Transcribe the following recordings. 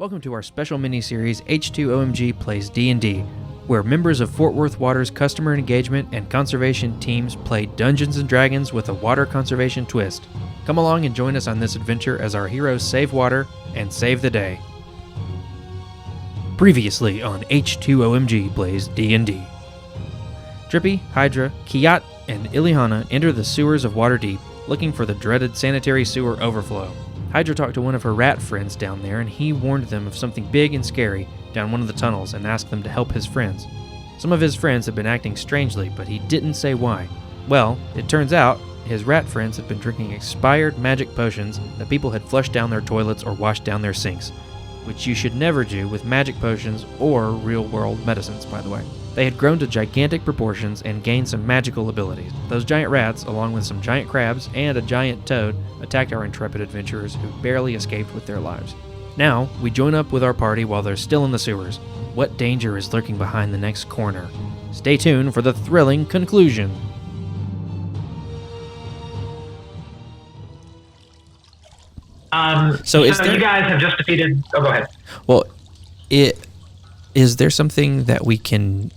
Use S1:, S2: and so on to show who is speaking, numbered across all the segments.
S1: Welcome to our special miniseries, H2OMG Plays D&D, where members of Fort Worth Water's customer engagement and conservation teams play Dungeons & Dragons with a water conservation twist. Come along and join us on this adventure as our heroes save water and save the day. Previously on H2OMG Plays D&D. Drippy, Hydra, Kiat, and Ileana enter the sewers of Waterdeep, looking for the dreaded sanitary sewer overflow. Hydra talked to one of her rat friends down there, and he warned them of something big and scary down one of the tunnels and asked them to help his friends. Some of his friends had been acting strangely, but he didn't say why. Well, it turns out his rat friends had been drinking expired magic potions that people had flushed down their toilets or washed down their sinks, which you should never do with magic potions or real-world medicines, by the way. They had grown to gigantic proportions and gained some magical abilities. Those giant rats, along with some giant crabs and a giant toad, attacked our intrepid adventurers who barely escaped with their lives. Now, we join up with our party while they're still in the sewers. What danger is lurking behind the next corner? Stay tuned for the thrilling conclusion.
S2: So you guys have just defeated... Oh, go ahead.
S1: Well, is there something that we can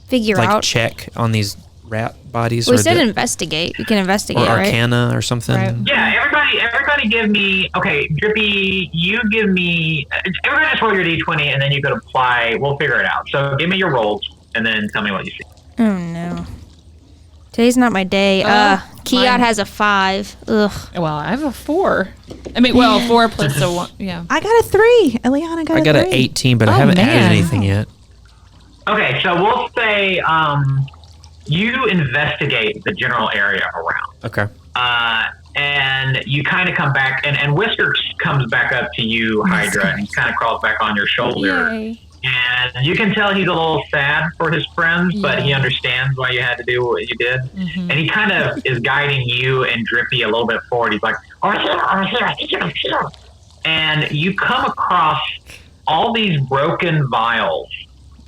S3: figure out?
S1: Check on these rat bodies?
S3: We said investigate. We can investigate,
S1: or
S3: right?
S1: Arcana or something?
S3: Right.
S2: Yeah, everybody give me... Okay, Drippy, you give me... Everybody just roll your D20, and then you could apply... We'll figure it out. So give me your rolls, and then tell me what you see.
S3: Oh, no. Today's not my day. Kiat has a 5. Ugh.
S4: Well, I have a 4. I mean, 4 plus a 1. Yeah.
S5: I got a 3. Ileana got a 3.
S1: I got an 18, but I haven't added anything yet.
S2: Okay, so we'll say you investigate the general area around.
S1: Okay.
S2: And you kind of come back, and Whisker comes back up to you, Hydra, and he kind of crawls back on your shoulder.
S3: Yay.
S2: And you can tell he's a little sad for his friends, but he understands why you had to do what you did. Mm-hmm. And he kind of is guiding you and Drippy a little bit forward. He's like, over here. And you come across all these broken vials.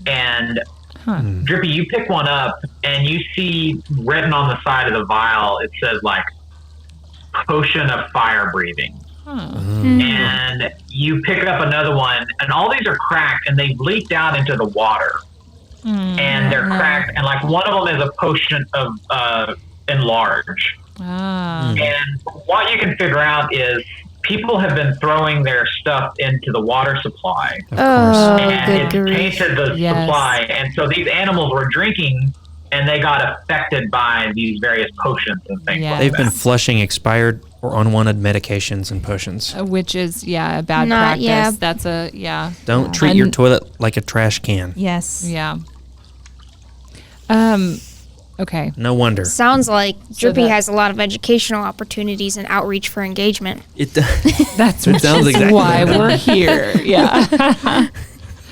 S2: And Drippy, you pick one up, and you see written on the side of the vial, it says, like, potion of fire breathing. And you pick up another one, and all these are cracked, and they've leaked out into the water. And they're cracked, and like one of them is a potion of enlarge. And what you can figure out is people have been throwing their stuff into the water supply. And it's tainted the supply, and so these animals were drinking, and they got affected by these various potions and things like that.
S1: They've been flushing expired or unwanted medications and potions.
S4: Which is, a bad practice. Yeah. That's
S1: Don't treat your toilet like a trash can.
S5: Yes.
S4: Yeah. Okay.
S1: No wonder.
S3: Sounds like Drippy has a lot of educational opportunities and outreach for engagement.
S1: It
S4: That's
S1: it sounds exactly
S4: why
S1: like
S4: we're here. Yeah.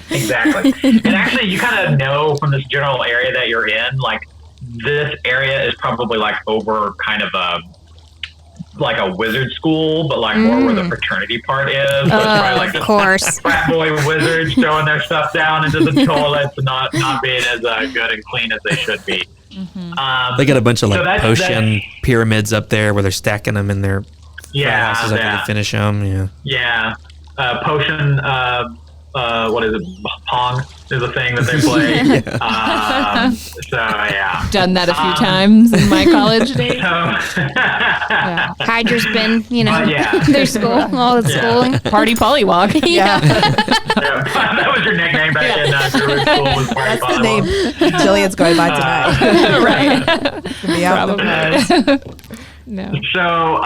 S2: Exactly. And actually, you kind of know from this general area that you're in, like, this area is probably, like, over kind of a wizard school, but, like, more where the fraternity part is. So it's probably, like,
S3: of course.
S2: Frat boy wizards throwing their stuff down into the toilets and not being as good and clean as they should be.
S1: They got a bunch of, like, potion pyramids up there where they're stacking them in their houses after they finish them.
S2: Yeah. Potion... what is it? Pong is a thing that they play.
S4: Done that a few times in my college days.
S3: Hydra's been, their school, all the schooling.
S4: Party pollywog.
S2: That was your nickname back in Druid school. Was Party
S5: That's the name Jillian's going by tonight.
S4: Right.
S5: Be out the
S4: No.
S2: So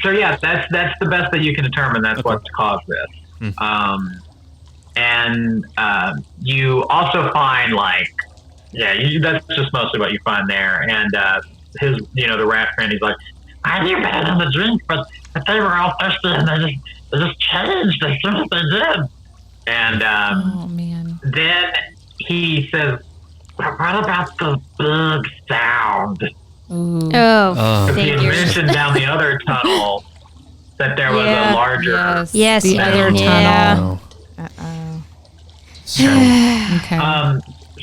S2: that's the best that you can determine. That's what's caused this. And you also find, like, that's just mostly what you find there. And his, the rat friend, he's like, I knew better than the drink, but they were all thirsty and they just changed as soon as they did. And then he says, what about the big sound?
S3: Oh,
S2: he had mentioned down the other tunnel that there was a larger...
S3: Yes,
S4: the other tunnel.
S1: So,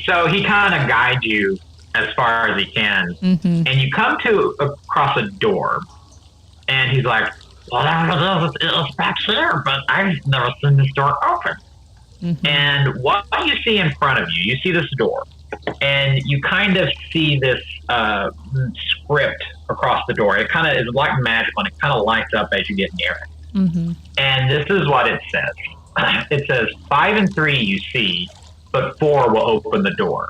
S2: so he kind of guides you as far as he can, and you come across a door, and he's like, well, it's back here, but I've never seen this door open. And what you see in front of you see this door, and you kind of see this script across the door. It kind of is like magical, and it kind of lights up as you get near it. And this is what it says. It says 5 and 3 you see, but 4 will open the door.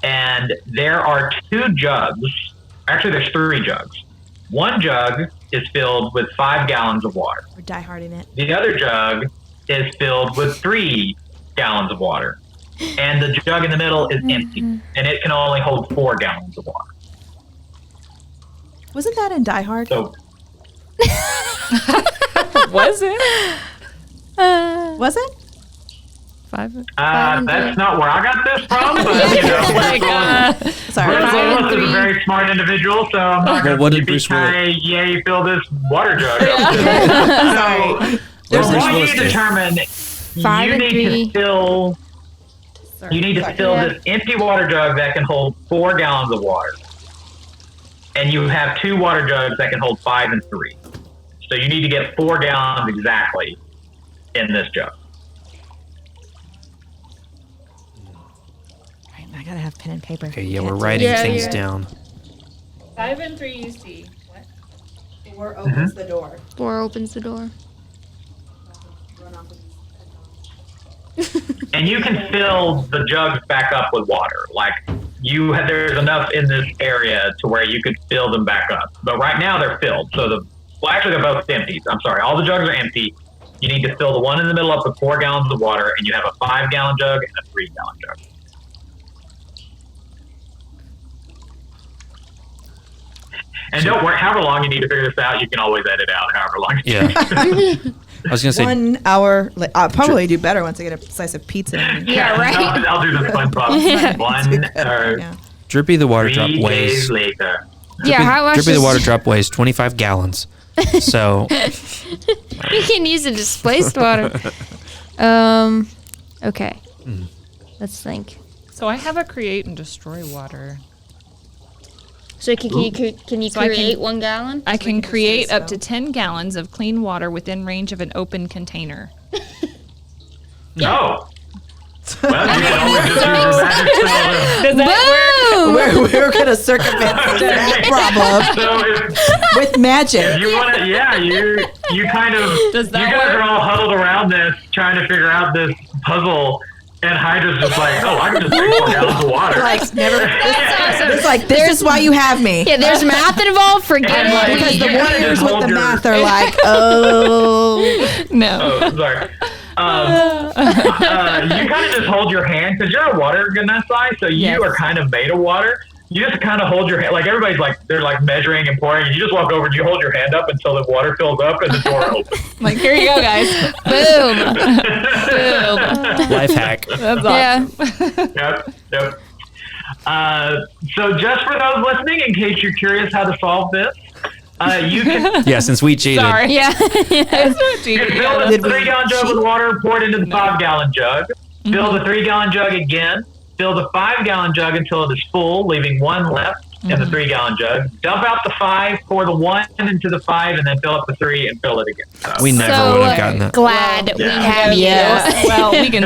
S2: And there are 2 jugs. Actually, there's 3 jugs. One jug is filled with 5 gallons of water.
S5: We're dieharding it.
S2: The other jug is filled with 3 gallons of water. And the jug in the middle is empty. And it can only hold 4 gallons of water.
S5: Wasn't that in Die Hard?
S2: So,
S4: Was it?
S5: Was it?
S4: 5.
S2: that's not where I got this from, but you know.
S5: Sorry.
S2: Bruce Willis is a very smart individual, so I'm not going
S1: what
S2: to
S1: did Bruce Willis?
S2: yay, fill this water jug.
S5: Sorry.
S2: So
S1: Bruce
S2: what
S1: Willis
S2: you
S1: did.
S2: determine,
S3: 5
S2: you
S3: and
S2: need
S3: 3.
S2: to fill. You need to fill this empty water jug that can hold 4 gallons of water, and you have 2 water jugs that can hold 5 and 3. So you need to get 4 gallons exactly in this jug.
S5: I gotta have pen and paper.
S1: Okay, yeah, we're writing things down.
S4: 5 and 3 you see. What?
S5: 4 opens the door.
S3: 4 opens the door.
S2: And you can fill the jugs back up with water. Like there's enough in this area to where you could fill them back up. But right now they're filled. So actually they're both empty. I'm sorry. All the jugs are empty. You need to fill the one in the middle up with 4 gallons of water, and you have a 5-gallon jug and a 3-gallon jug. And don't worry, however long you need to figure this out, you can always edit out however long.
S1: Yeah. I was going to say,
S5: 1 hour. I'll probably do better once I get a slice of pizza.
S3: Yeah, right.
S2: I'll do the fun part.
S5: Yeah.
S1: Drippy the water drop
S2: 3
S1: weighs.
S2: days later.
S3: Yeah, how much
S1: Drippy the
S3: does-
S1: water drop weighs 25 gallons. So
S3: You can use the displaced water. Okay. Let's think.
S4: So I have a create and destroy water.
S3: So can you
S4: So I can-
S3: create 1 gallon?
S4: I can create up to 10 gallons of clean water within range of an open container.
S2: No. Well, you can always just use a magic spell to-
S4: Does that
S3: Boom!
S5: We're gonna circumvent that problem
S2: So if
S5: with magic.
S2: you want to, you kind of,
S4: Does
S2: you
S4: that
S2: guys
S4: work?
S2: are all huddled around this, trying to figure out this puzzle, and Hydra's just like, oh, I can just drink 4 gallons of water.
S5: Like never.
S3: awesome.
S5: It's like this is why you have me.
S3: Yeah, there's math involved. Forget
S2: And, like,
S3: it.
S5: Because the
S2: you kinda
S5: warriors
S2: just
S5: with
S2: hold
S5: the
S2: your-
S5: math are like, oh.
S4: No.
S2: Oh, sorry. You kind of just hold your hand because you're a water genasi, so you are kind of made of water. You just kind of hold your hand, like everybody's like they're like measuring and pouring, and you just walk over and you hold your hand up until the water fills up and the door opens.
S4: Like, here you go, guys.
S3: Boom.
S4: Boom.
S1: life hack.
S4: That's awesome.
S3: Yeah.
S2: Yep. So just for those listening, in case you're curious how to solve this, you can
S1: Yeah, since we cheated.
S4: Sorry.
S3: Yeah.
S2: you can fill the 3-gallon jug with water, pour it into the 5-gallon jug, fill the 3-gallon jug again, fill the 5-gallon jug until it is full, leaving 1 left in the 3-gallon jug. Dump out the 5, pour the 1 into the 5, and then fill up the 3 and fill it again. So,
S1: We never
S3: So,
S1: would have gotten that.
S3: Glad we
S2: Yeah.
S3: have you.
S4: Yes. Well, we can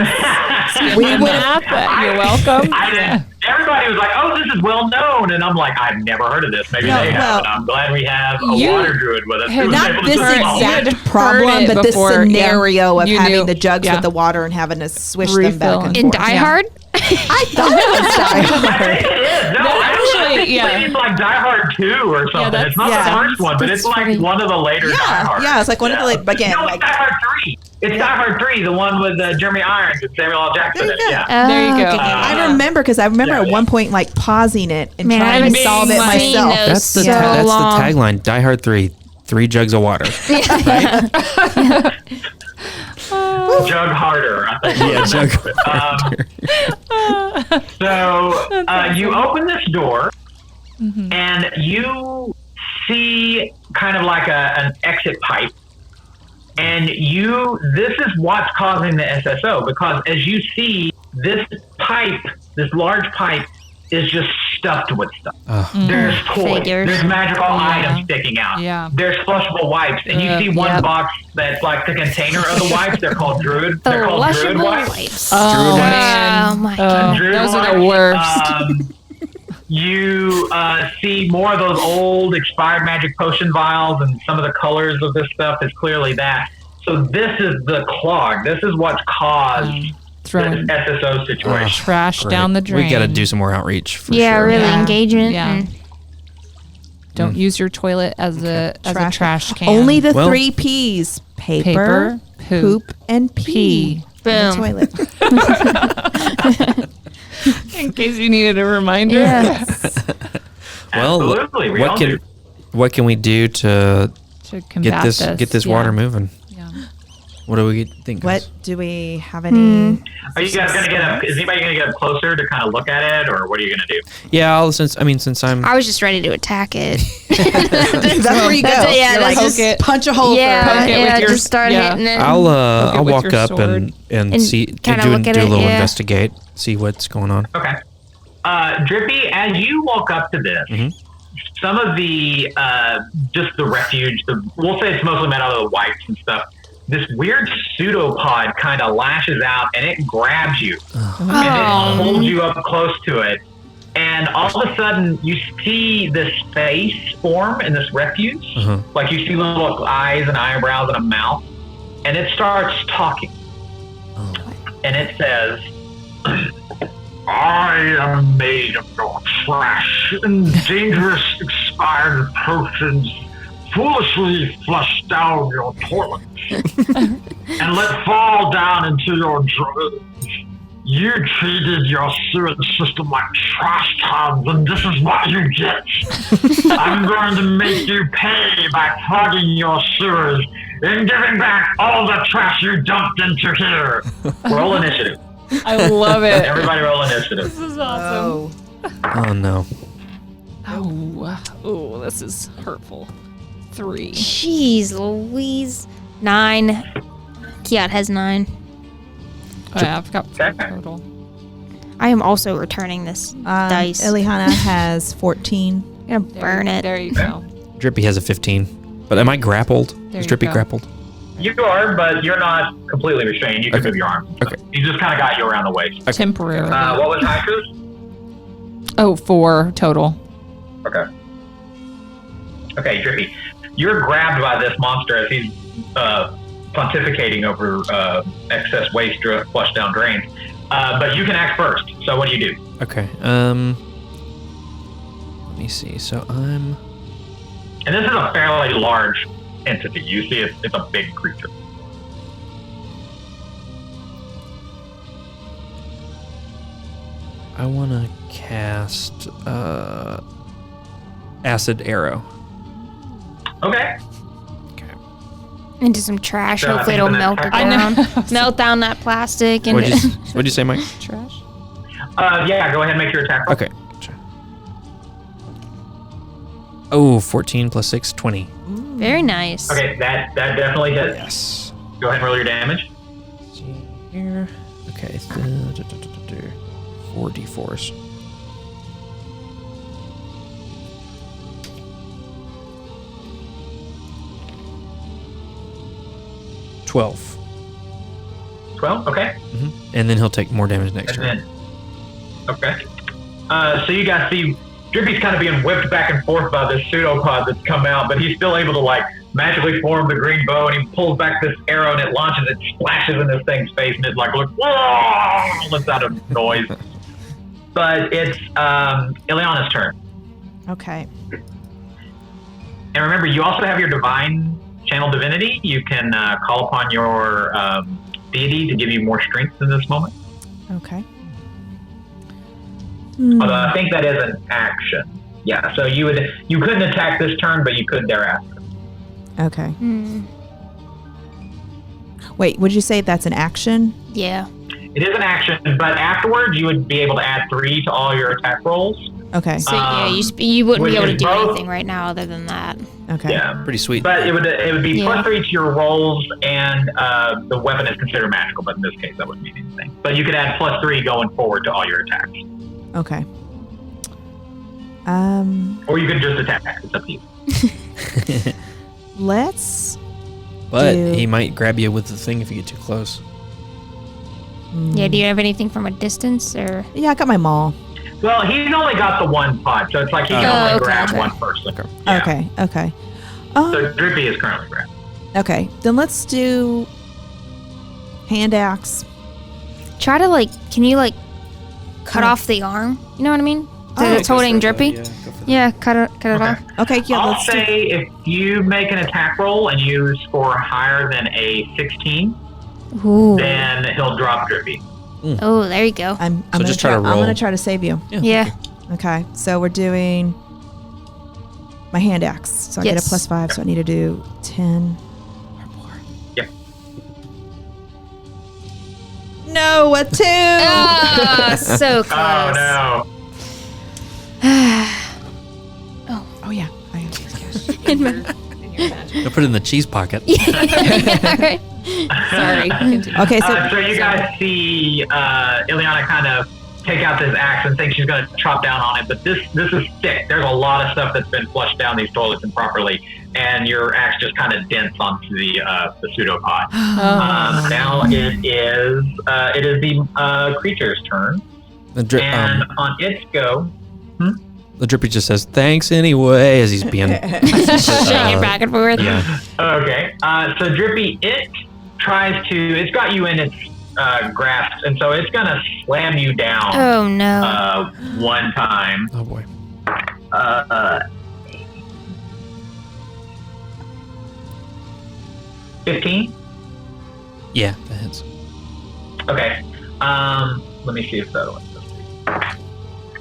S5: We
S4: skip the math, but you're welcome.
S2: I didn't. Everybody was like, "Oh, this is well known," and I'm like, "I've never heard of this. Maybe
S5: No,
S2: they have."
S5: well,
S2: And I'm glad we have a
S4: you
S2: water druid with us. who was
S5: Not
S2: able to
S5: this
S2: do it all.
S5: exact
S4: You'd
S5: problem,
S4: heard it
S5: but this
S4: before,
S5: scenario of
S4: You
S5: having
S4: knew.
S5: the jugs
S4: Yeah.
S5: with the water and having to swish them back
S4: Refill.
S5: and
S3: In
S5: forth.
S3: Die Hard?
S5: I thought it was Die
S2: I
S5: Hard.
S2: think it is. No,
S4: No,
S2: I
S4: actually,
S2: think
S4: yeah.
S2: it's like Die Hard 2 or something.
S4: that's-
S2: It's not
S5: yeah.
S2: the first one, but it's like one of the later Die Hard.
S5: Yeah, it's like one of the again.
S2: No, it's
S5: Like,
S2: Die Hard 3. It's Die Hard 3, the one with Jeremy Irons and Samuel L. Jackson.
S5: There
S2: in
S5: you
S2: it.
S5: go.
S2: Yeah.
S4: There you go.
S3: Okay.
S5: I remember because I remember at one point like pausing it and
S3: Man, I
S5: trying
S3: haven't
S5: to solve it
S3: seen
S5: myself.
S3: those
S1: That's the
S3: so
S1: that's
S3: long.
S1: the tagline. Die Hard 3, 3 jugs of water.
S2: Jug harder, I think.
S1: Yeah, jug.
S2: So you open this door, and you see kind of like an exit pipe. And this is what's causing the SSO, because as you see, this pipe, this large pipe, is just stuffed with stuff. There's toys.
S3: Figures.
S2: There's magical items sticking out.
S4: Yeah.
S2: There's flushable wipes, and you see one box that's like the container of the wipes. They're called druid. They're called druid wipes.
S4: Oh,
S3: Oh my god.
S2: Druid
S4: those are
S2: wipes.
S4: the worst.
S2: You see more of those old expired magic potion vials, and some of the colors of this stuff is clearly that. So this is the clog. This is what's caused this
S4: Throwing
S2: SSO situation.
S4: trash down the drain.
S1: We got to do some more outreach for
S3: Yeah,
S1: sure.
S3: really
S4: Yeah.
S3: engagement.
S4: Yeah.
S3: and-
S4: Don't use your toilet as a trash can.
S5: Only the
S1: Well-
S5: 3 P's. Paper, poop, and pee.
S3: Boom.
S5: Toilet.
S4: in case you needed a reminder.
S3: Yes.
S1: Well,
S2: Absolutely, we all do.
S1: what can we do to
S4: To combat
S1: get this
S4: yeah.
S1: water moving?
S4: Yeah.
S1: What do we think?
S5: What do we have any?
S2: Are you guys gonna get up? Is anybody gonna get up closer to kind of look at it, or what are you gonna do?
S1: Yeah, since I'm
S3: I was just ready to attack it.
S5: That's where you go.
S3: That's it, yeah,
S5: You're
S3: that's
S5: like,
S3: just-
S4: Poke it.
S5: punch a hole
S3: Yeah,
S5: through it.
S4: Poke it with
S3: yeah,
S4: your-
S3: just start
S4: yeah.
S3: hitting it.
S1: I'll
S4: with
S1: walk
S4: your
S1: up
S4: sword.
S1: and see
S3: kinda
S1: do
S3: look at
S1: a
S3: it,
S1: little
S3: yeah.
S1: investigate, see what's going on.
S2: Okay. Drippy, as you walk up to this, some of the just the refuge, we'll say it's mostly made out of the wipes and stuff. This weird pseudopod kind of lashes out and it grabs you and it holds you up close to it. And all of a sudden, you see this face form in this refuge. Like you see little eyes and eyebrows and a mouth, and it starts talking. And it says, I am made of your trash and dangerous expired potions foolishly flushed down your toilets and let fall down into your dregs. You treated your sewage system like trash tubs, and this is what you get. I'm going to make you pay by clogging your sewers and giving back all the trash you dumped into here. Roll initiative.
S4: I love it.
S2: Everybody roll initiative.
S4: This is awesome.
S1: Oh no.
S4: Oh, this is hurtful. 3.
S3: Jeez Louise. 9. Kiat has 9.
S4: Oh, yeah, I've got 4
S2: Okay.
S4: total.
S3: I am also returning this dice.
S5: Ilihana has 14.
S3: I'm gonna burn it.
S4: There you go.
S1: Drippy has a 15. But am I grappled?
S4: There
S1: Is
S4: you
S1: Drippy
S4: go.
S1: grappled?
S2: You are, but you're not completely restrained. You can
S1: Okay.
S2: move your arm.
S1: Okay.
S2: He just kind of got you around the waist.
S4: Temporarily.
S2: What was Haikus?
S4: Oh, 4 total.
S2: Okay. Okay, Drippy. You're grabbed by this monster as he's pontificating over excess waste flushed down drains. But you can act first. So what do you do?
S1: Okay. Let me see. So I'm
S2: And this is a fairly large entity. You see it's a big creature.
S1: I want to cast acid arrow.
S2: Okay.
S3: Into some trash.
S2: So I
S3: Hopefully
S2: think
S3: it'll
S2: the
S3: melt it
S2: next- I
S4: know.
S3: down. Melt down that plastic. And
S1: What'd you say, Mike?
S4: Trash.
S2: Yeah, go ahead and make your attack roll.
S1: Okay. Gotcha. Oh, 14 plus 6, 20.
S3: Very nice.
S2: Okay, that definitely hits.
S1: Yes.
S2: Go ahead and roll your damage.
S1: See here. Okay. 4 d4s. $12.
S2: 12? Okay.
S1: And then he'll take more damage next
S2: And
S1: turn.
S2: then, okay. So you guys see Drippy's kind of being whipped back and forth by this pseudopod that's come out, but he's still able to like magically form the green bow, and he pulls back this arrow and it launches, it splashes in this thing's face, and it like looks, whoa, lets out a noise. But it's Ileana's turn.
S5: Okay.
S2: And remember, you also have your divine channel divinity. You can call upon your deity to give you more strength in this moment.
S5: Okay.
S2: Although I think that is an action. Yeah, so you couldn't attack this turn, but you could thereafter.
S5: Okay.
S3: Hmm.
S5: Wait, would you say that's an action?
S3: Yeah.
S2: It is an action, but afterwards you would be able to add 3 to all your attack rolls.
S5: Okay.
S3: So yeah, you wouldn't
S2: which
S3: be able to
S2: is
S3: do
S2: both-
S3: anything right now other than that.
S5: Okay.
S2: Yeah,
S1: Pretty sweet.
S2: but it would be
S3: Yeah.
S2: plus 3 to your rolls, and the weapon is considered magical. But in this case, that wouldn't mean anything. But you could add plus 3 going forward to all your attacks.
S5: Okay.
S2: Or you could just attack. It's up to you.
S5: Let's.
S1: But
S5: do-
S1: he might grab you with the thing if you get too close.
S3: Yeah, do you have anything from a distance or?
S5: Yeah, I got my maul.
S2: Well, he's only got the one pod, so it's like he can only grab one person.
S1: Okay.
S2: Yeah.
S5: Okay.
S2: So Drippy is currently grabbed.
S5: Okay, then let's do hand axe.
S3: Try to can you cut off the arm? You know what I mean? It's holding Drippy. Yeah, cut it off.
S5: Okay, yeah,
S2: I'll
S5: let's do.
S2: say if you make an attack roll and you score higher than a 16,
S3: Ooh.
S2: then he'll drop Drippy.
S3: Oh, there you go.
S5: I'm
S1: So just try to
S5: I'm
S1: roll.
S5: gonna try to save you.
S3: Yeah.
S5: Okay, so we're doing my hand axe. So I get a
S3: Yes.
S5: +5, so I need to do 10.
S2: Yep.
S5: No, a 2.
S3: Ah, so close.
S2: Oh no.
S5: Oh yeah. I am.
S1: I'll put it in the cheese pocket.
S3: Yeah, right.
S4: Sorry. Continue.
S5: Okay, so
S2: So you guys see Ileana kind of take out this axe and think she's going to chop down on it, but this is thick. There's a lot of stuff that's been flushed down these toilets improperly, and your axe just kind of dents onto the pseudopod. Now it is the creature's turn, and on its go.
S1: The Drippy just says thanks anyway as he's being
S3: Shaking back and forth.
S1: Yeah.
S2: Okay, so Drippy, it's got you in its grasp, and so it's gonna slam you down.
S3: Oh no.
S2: One time.
S1: Oh boy.
S2: 15.
S1: Yeah, that hits.
S2: Okay. Let me see if that one.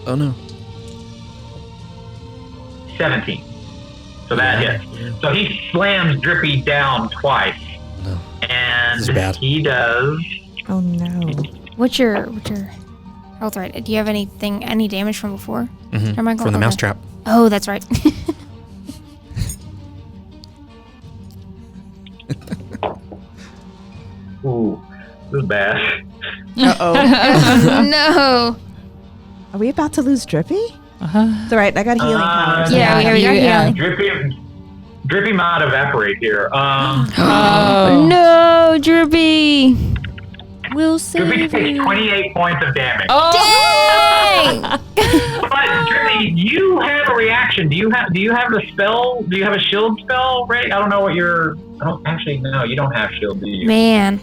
S1: Oh no.
S2: 17. So that hits. So he slams Drippy down twice.
S1: No.
S2: And
S1: This is bad.
S2: he does.
S5: oh no.
S3: What's your health right? Do you have any damage from before?
S1: Mhm.
S3: Am I going-
S1: From the
S3: okay.
S1: mousetrap.
S3: Oh, that's right.
S2: Ooh, this is bad.
S5: Uh-oh.
S3: No.
S5: Are we about to lose Drippy? It's all right. I got healing powers.
S3: Yeah, we got healing.
S2: Drippy might evaporate here.
S4: Oh.
S3: No, Drippy.
S4: We'll
S2: Drippy
S4: save
S2: takes
S4: you.
S2: 28 points of damage.
S3: Dang!
S2: But Drippy, you have a reaction. Do you have the spell? Do you have a shield spell, Ray? I don't know what your. I don't actually know. You don't have shield, do you?
S3: Man.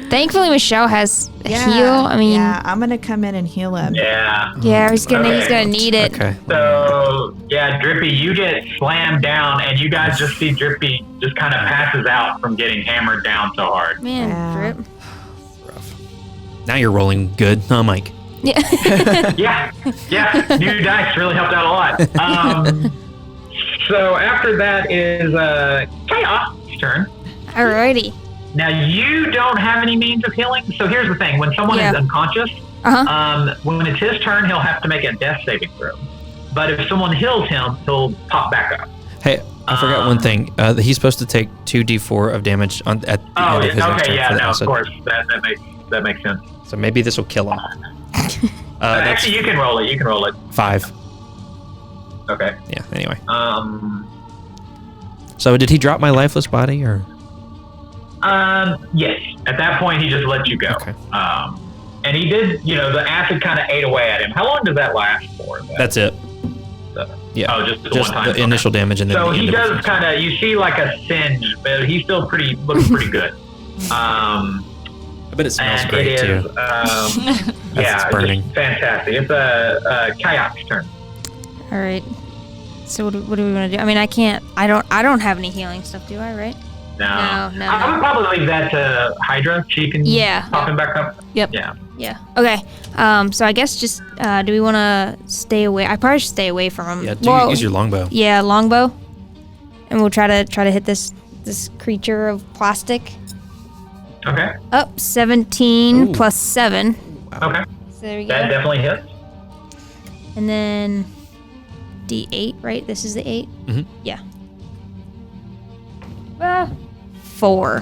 S3: Thankfully, Michelle has a heal. I mean,
S5: yeah, I'm gonna come in and heal him.
S2: Yeah.
S3: he's gonna need it.
S1: Okay.
S2: So yeah, Drippy, you get slammed down, and you guys just see Drippy just kind of passes out from getting hammered down so hard.
S3: Man,
S5: Yeah.
S3: Drip.
S1: Rough. Now you're rolling good, huh, Mike?
S3: Yeah.
S2: Yeah, new dice really helped out a lot. So after that is Chaos' turn.
S3: Alrighty.
S2: Now you don't have any means of healing. So here's the thing: when someone is unconscious, when it's his turn, he'll have to make a death saving throw. But if someone heals him, he'll pop back up.
S1: Hey, I forgot one thing. He's supposed to take 2d4 of damage at the end of his next turn for the
S2: of
S1: acid.
S2: course, that makes sense.
S1: So maybe this will kill him. That's
S2: Actually, you can roll it.
S1: 5.
S2: Okay.
S1: Yeah. Anyway.
S2: Um.
S1: So did he drop my lifeless body or?
S2: Yes. At that point, he just let you go.
S1: Okay.
S2: And he did. The acid kind of ate away at him. How long does that last for?
S1: That's it. Yeah.
S2: Oh, just the
S1: Just
S2: one time.
S1: the initial damage and then
S2: So
S1: the
S2: he
S1: end of
S2: does
S1: it.
S2: kind of. You see like a singe, but he's still looks pretty good.
S1: I bet it smells
S2: And
S1: great
S2: it is,
S1: too.
S2: yeah,
S1: it's burning.
S2: just fantastic. It's a Kayak's turn.
S3: All right. So what do we want to do? I mean, I can't. I don't have any healing stuff, do I? Right?
S2: No.
S3: No.
S2: I would probably leave that to Hydra. She can pop him back up.
S4: Yep.
S2: Yeah.
S3: Yeah. Okay. So I guess just do we want to stay away? I probably should stay away from him.
S1: Yeah. Use your longbow.
S3: Yeah, longbow. And we'll try to hit this creature of plastic.
S2: Okay.
S3: Up 17
S1: Ooh.
S3: plus 7.
S2: Okay.
S3: So there we go.
S2: That definitely hits.
S3: And then D8, right? This is the 8?
S1: Mhm.
S3: Yeah. 4.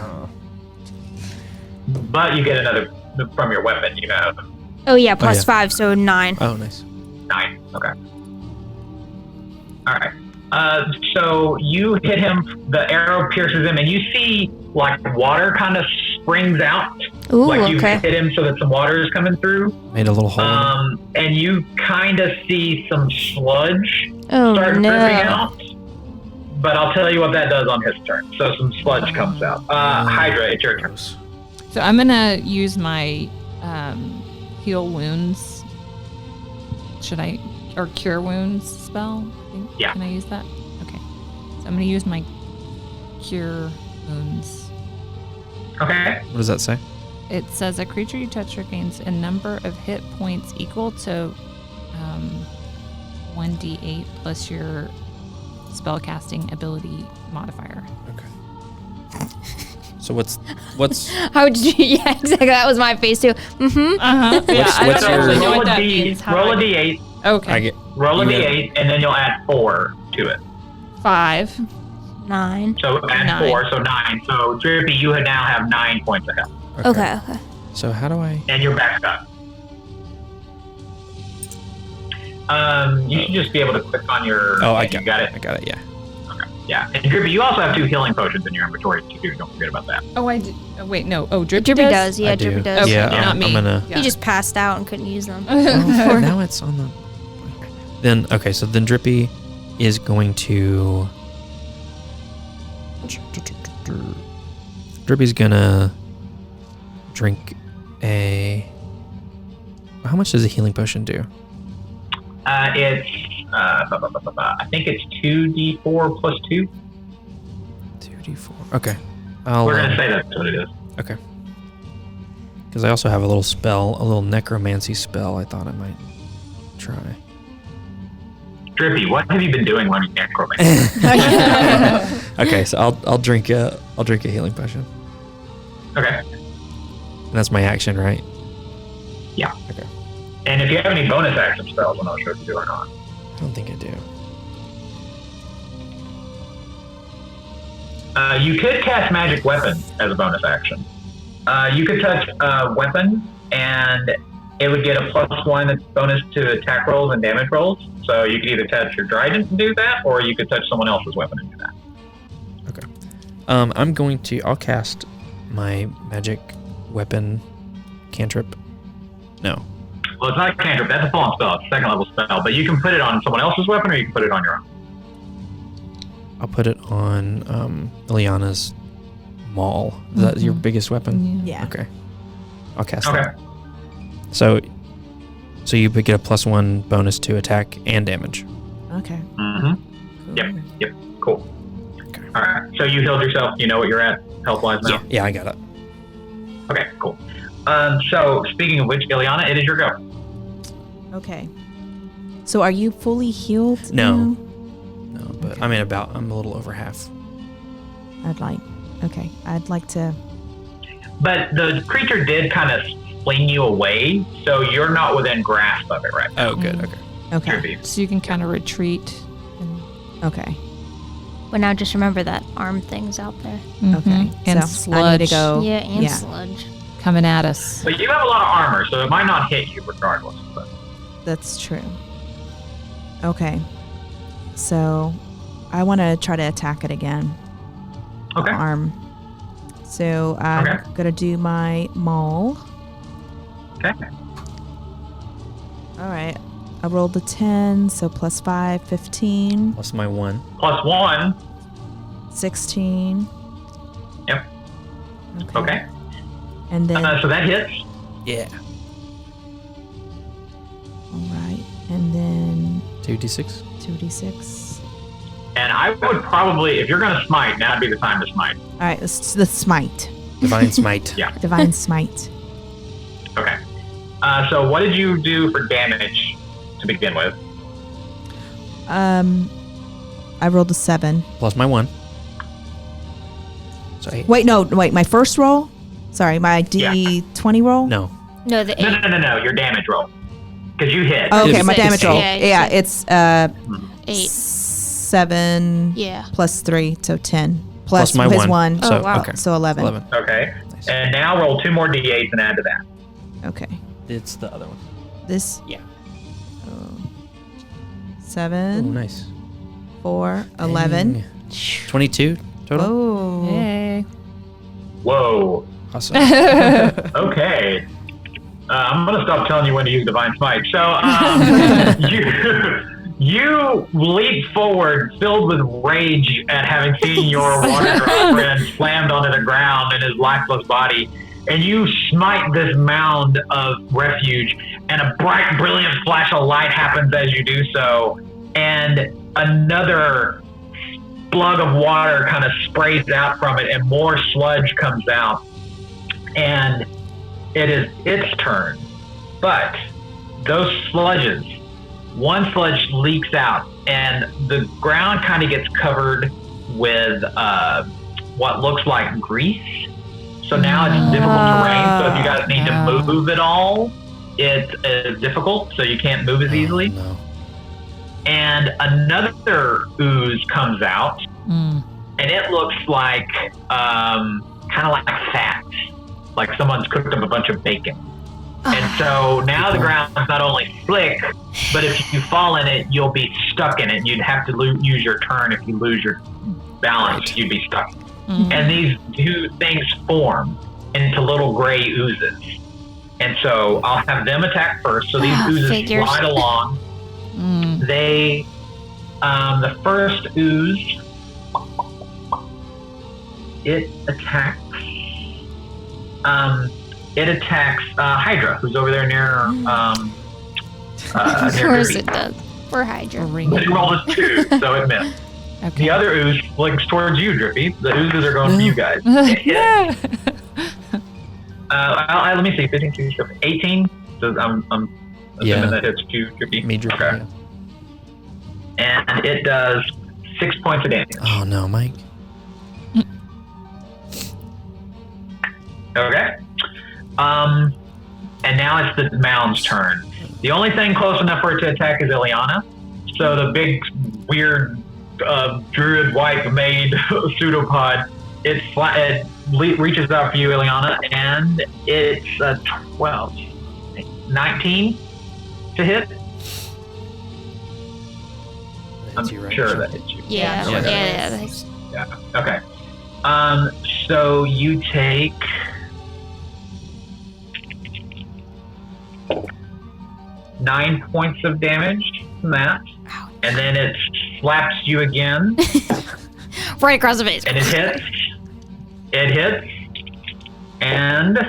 S2: But you get another from your weapon. You have
S3: Oh, yeah, plus
S1: yeah.
S3: 5, so 9.
S1: Oh, nice.
S2: 9. Okay. All right. So you hit him. The arrow pierces him, and you see like water kind of springs out.
S3: Ooh,
S2: like you
S3: okay.
S2: hit him so that some water is coming through.
S1: Made a little hole. In it.
S2: And you kind of see some sludge
S3: Oh,
S2: start
S3: no.
S2: dripping out. But I'll tell you what that does on his turn. So some sludge comes out. Hydra, it's your turn.
S1: Gross.
S4: So I'm gonna use my heal wounds. Should I or cure wounds spell?
S2: Yeah.
S4: Can I use that? Okay. So I'm gonna use my cure wounds.
S2: Okay.
S1: What does that say?
S4: It says a creature you touch regains a number of hit points equal to 1d8 plus your spellcasting ability modifier.
S1: Okay. So what's
S3: How did you? Yeah, exactly. That was my face too. Mm-hmm.
S4: Uh-huh. Yeah, I
S1: what's
S4: don't
S1: your-
S4: really know
S2: roll
S4: what
S2: a
S4: that
S2: D,
S4: means. How
S2: roll
S4: do
S2: a
S4: I-
S2: D8.
S4: Okay.
S1: I get
S2: Roll a
S1: you got-
S2: D8, and then you'll add 4 to it.
S4: 5.
S3: 9.
S2: So add
S4: 9.
S2: 4, so 9. So Drippy, you now have 9 points of health,
S3: Okay.
S1: So how do I?
S2: and you're back up. You should just be able to click on your.
S1: Oh, I
S2: you got it.
S1: I got it. Yeah.
S2: Yeah, and Drippy, you also have 2 healing potions in your inventory too. Don't forget about that.
S4: Oh, I did. Oh, wait, no. Oh, Drippy
S3: Drippy
S4: does?
S3: does. Yeah,
S1: I do.
S3: Drippy does.
S4: Okay,
S1: Yeah,
S4: not me.
S1: I'm gonna.
S4: Yeah.
S3: He just passed out and couldn't use them.
S1: Oh, now it's on the. Then okay, so then Drippy is going to. Drippy's gonna drink a. How much does a healing potion do?
S2: It's I think it's 2d4 plus 2.
S1: 2d4. Okay. I'll.
S2: We're gonna say that's what it is.
S1: Okay. Because I also have a little spell, a little necromancy spell. I thought I might try.
S2: Drippy, what have you been doing learning necromancy?
S1: Okay, so I'll drink a healing potion.
S2: Okay.
S1: And that's my action, right?
S2: Yeah.
S1: Okay.
S2: And if you have any bonus action spells, I'm not sure if you do or not.
S1: I don't think I do.
S2: You could cast magic weapon as a bonus action. You could touch a weapon, and it would get a +1 bonus to attack rolls and damage rolls. So you could either touch your trident and do that, or you could touch someone else's weapon and do that.
S1: Okay. I'll cast my magic weapon cantrip. No.
S2: Well, it's not a cantrip. That's a fallen spell. It's a 2nd level spell. But you can put it on someone else's weapon, or you can put it on your own.
S1: I'll put it on Ileana's maul. Is that your biggest weapon?
S5: Yeah.
S1: Okay. I'll cast
S2: Okay.
S1: that. So you get a +1 bonus to attack and damage.
S5: Okay.
S2: Mm-hmm.
S5: Cool.
S2: Yep. Cool.
S1: Okay.
S2: All right. So you healed yourself. You know what you're at health-wise now?
S1: Yeah, I got it.
S2: Okay, cool. So speaking of which, Ileana, it is your go.
S5: Okay. So are you fully healed?
S1: No.
S5: now?
S1: No, but I'm a little over half.
S5: I'd like to.
S2: But the creature did kind of fling you away, so you're not within grasp of it right now.
S1: Oh, good. Okay.
S5: Okay.
S2: Drippy.
S4: So you can kind of retreat.
S5: Okay.
S3: But now just remember that arm thing's out there.
S5: Okay.
S4: And
S5: so
S4: sludge
S5: I need to go.
S3: Yeah, and
S5: yeah.
S3: sludge.
S4: coming at us.
S2: But you have a lot of armor, so it might not hit you regardless. But.
S5: That's true. Okay. So I want to try to attack it again.
S2: Okay.
S5: The arm. So I'm
S2: Okay.
S5: going to do my maul.
S2: Okay.
S5: All right. I rolled a 10, so plus 5, 15,
S1: Plus my 1.
S2: +1.
S5: 16.
S2: Yep. Okay.
S5: And then,
S2: So that hits.
S1: Yeah.
S5: all right. And then
S1: 2d6.
S5: 2d6.
S2: And I would probably, if you're going to smite, now would be the time to smite.
S5: All right. It's the smite.
S1: Divine Smite.
S2: Yeah.
S5: Divine smite.
S2: Okay. So what did you do for damage to begin with?
S5: I rolled a 7.
S1: Plus my 1. So 8.
S5: Wait, my first roll? Sorry, my D20 roll?
S1: No.
S3: No, the 8.
S2: No. Your damage roll. Because you hit.
S5: Oh, okay,
S1: It's
S5: my
S1: six.
S5: damage roll.
S3: Yeah,
S5: Yeah,
S3: it's
S5: it's
S3: 8.
S5: 7
S3: Yeah.
S5: plus 3, so 10.
S1: Plus
S5: Plus
S1: my
S5: his
S1: 1.
S5: 1,
S3: Oh,
S1: So,
S3: wow.
S1: okay.
S5: so 11.
S1: 11.
S2: Okay.
S1: Nice.
S2: And now roll 2 more d8s and add to that.
S5: Okay.
S1: It's the other one.
S5: This?
S1: Yeah.
S5: Oh,
S1: Oh,
S5: 7.
S1: nice.
S5: 4, 11.
S1: 22 total.
S5: Oh.
S4: Yay.
S2: Whoa.
S1: Awesome.
S2: Okay. I'm going to stop telling you when to use Divine Smite. So, you leap forward, filled with rage at having seen your Waterdeep friend slammed onto the ground in his lifeless body, and you smite this mound of refuge, and a bright, brilliant flash of light happens as you do so, and another slug of water kind of sprays out from it, and more sludge comes out, and it is its turn. But those sludges, one sludge leaks out, and the ground kind of gets covered with what looks like grease. So now it's difficult terrain. So if you guys need to move at all, it is difficult. So you can't move as easily.
S1: No.
S2: And another ooze comes out, and it looks like kind of like fat, like someone's cooked up a bunch of bacon. And so now the ground's not only slick, but if you fall in it, you'll be stuck in it. You'd have to use your turn. If you lose your balance, you'd be stuck. And these two things form into little gray oozes. And so I'll have them attack first. So these oozes slide along. They, the first ooze, it attacks Hydra, who's over there near
S3: Of course it does. We're Hydra.
S2: It rolled a 2, so it missed.
S4: Okay.
S2: The other ooze blinks towards you, Drippy. The oozes are going for you guys.
S4: Yeah.
S2: Let me see. 15, 16, 18. So I'm assuming that hits you, Drippy.
S1: Me, Drippy.
S2: Okay. And it does 6 points of damage.
S1: Oh no, Mike.
S2: Okay. And now it's the mound's turn. The only thing close enough for it to attack is Ileana. So the big, weird, druid wife made pseudopod, it reaches out for you, Ileana, and it's a 12, 19 to hit. I'm sure that hits you.
S3: Yeah.
S2: Yeah. Okay. So you take 9 points of damage from that, and then it slaps you again.
S3: Right across the face.
S2: And it hits. It hits, and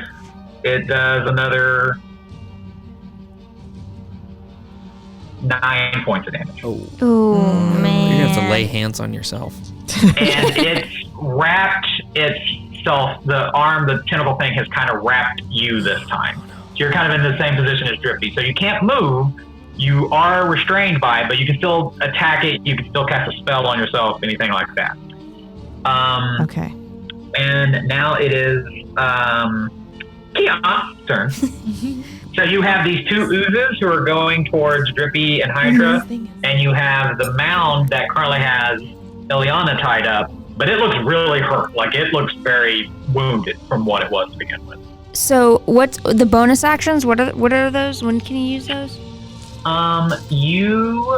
S2: it does another 9 points of damage.
S3: Oh man!
S1: You're gonna have to lay hands on yourself.
S2: And it's wrapped itself. The arm, the tentacle thing, has kind of wrapped you this time. So you're kind of in the same position as Drippy. So you can't move. You are restrained by it, but you can still attack it. You can still cast a spell on yourself, anything like that.
S5: Okay.
S2: And now it is Kiana's turn. So you have these two oozes who are going towards Drippy and Hydra, and you have the mound that currently has Ileana tied up, but it looks really hurt. Like, it looks very wounded from what it was to begin with.
S3: So what's the bonus actions? What are those? When can you use those?
S2: You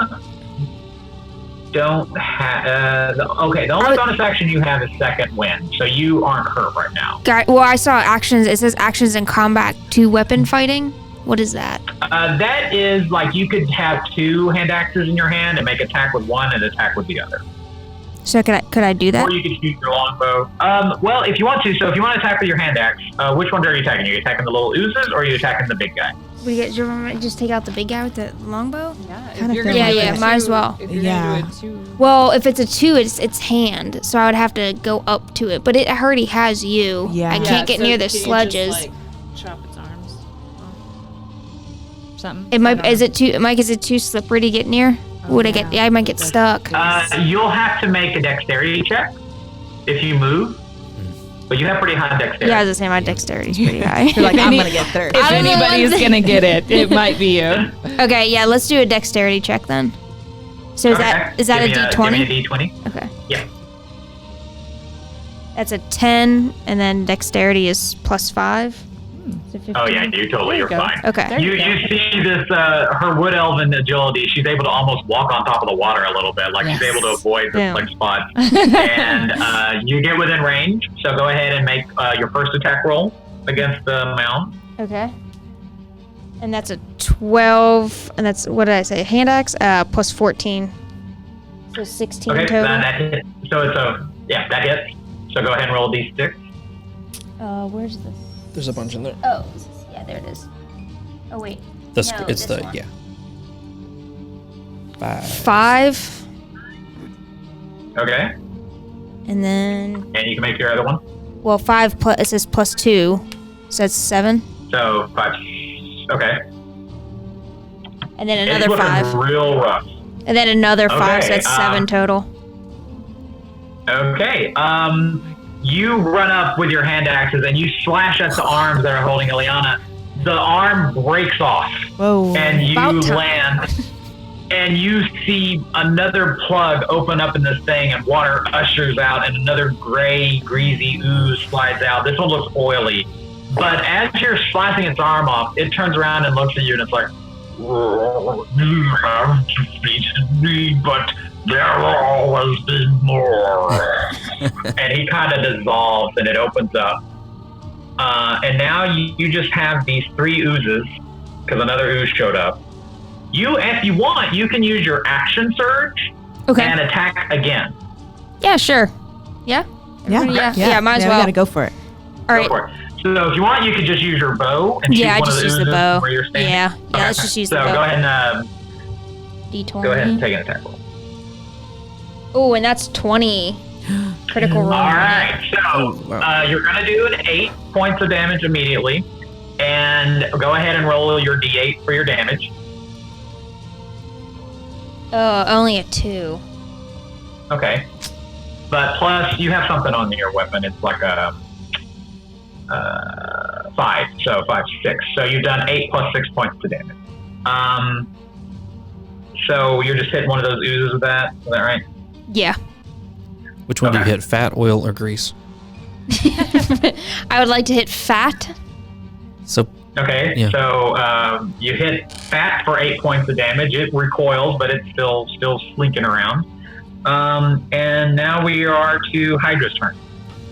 S2: don't have. The only bonus action you have is second wind, so you aren't hurt right now.
S3: Well, I saw actions. It says actions in combat 2 weapon fighting. What is that?
S2: That is like you could have 2 hand axes in your hand and make attack with one and attack with the other.
S3: So could I do that?
S2: Or you could shoot your longbow. Well, if you want to. So if you want to attack with your hand axe, which ones are you attacking? Are you attacking the little oozes, or are you attacking the big guy?
S3: Do you want to just take out the big guy with the longbow?
S4: Yeah,
S3: might as well.
S4: If you're gonna do a 2.
S3: Well, if it's a 2, it's hand, so I would have to go up to it. But it already has you.
S5: Yeah.
S3: I can't get near the sludges.
S4: Just, chop its arms. Something.
S3: It might. Is it too, Mike? Is it too slippery to get near? Would I get? Yeah, I might get stuck.
S2: You'll have to make a dexterity check if you move. But you have pretty high dexterity.
S3: Yeah, I was gonna say my dexterity's pretty high.
S5: You're like, I'm gonna get third.
S4: If anybody's gonna get it, it might be you.
S3: Okay, yeah, let's do a dexterity check then. So is that a D20?
S2: Give me a D20.
S3: Okay.
S2: Yeah.
S3: That's a 10, and then dexterity is +5.
S2: Oh yeah, you totally. You're fine.
S3: Okay.
S2: You see this her wood elven agility. She's able to almost walk on top of the water a little bit, like she's able to avoid the like spots. And you get within range. So go ahead and make your first attack roll against the mound.
S3: Okay. And that's a 12, and that's, what did I say? Hand axe plus 14. So 16
S2: okay,
S3: total.
S2: that hits. So it's that hits. So go ahead and roll a d6.
S3: Where's this?
S1: There's a bunch in there.
S3: Oh, yeah, there it is. Oh wait.
S1: It's
S3: one.
S1: yeah.
S3: 5.
S2: Okay.
S3: And then,
S2: And you can make your other one.
S3: well, 5 plus, it says plus 2, so that's 7.
S2: So 5. Okay.
S3: And then
S2: It's
S3: another
S2: looking
S3: 5.
S2: real rough.
S3: And then another 5, so
S2: Okay,
S3: that's 7 total.
S2: Okay. You run up with your hand axes and you slash at the arms that are holding Ileana. The arm breaks off.
S5: Whoa.
S2: And you
S3: About time.
S2: land. And you see another plug open up in this thing, and water ushers out, and another gray, greasy ooze slides out. This one looks oily. But as you're slicing its arm off, it turns around and looks at you, and it's like, you have defeated me, but there will always be more. And he kind of dissolves, and it opens up. And now you just have these 3 oozes, because another ooze showed up. If you want, you can use your action surge and attack again.
S3: Yeah, sure. Yeah?
S5: Yeah,
S3: might as
S5: We
S3: well.
S5: gotta go for it.
S3: All right.
S2: Go for it. So if you want, you could just use your bow and shoot
S3: Yeah, I
S2: one of
S3: just
S2: the
S3: use the
S2: oozes
S3: bow.
S2: where you're standing.
S3: Yeah, let's just use the bow.
S2: So go ahead and
S3: D20.
S2: go ahead and take an attack roll.
S3: Oh, and that's 20. Critical roll.
S2: All right, so
S1: wow.
S2: you're going to do an 8 points of damage immediately. And go ahead and roll your d8 for your damage.
S3: Oh, only a 2.
S2: Okay. But plus, you have something on your weapon. It's like a 5. So 5, 6. So you've done 8 plus 6 points of damage. So you're just hitting one of those oozes with that. Is that right?
S3: Yeah.
S1: Which one do you hit, fat, oil, or grease?
S3: I would like to hit fat.
S1: So
S2: Okay,
S1: Yeah.
S2: so you hit fat for 8 points of damage. It recoils, but it's still slinking around. And now we are to Hydra's turn.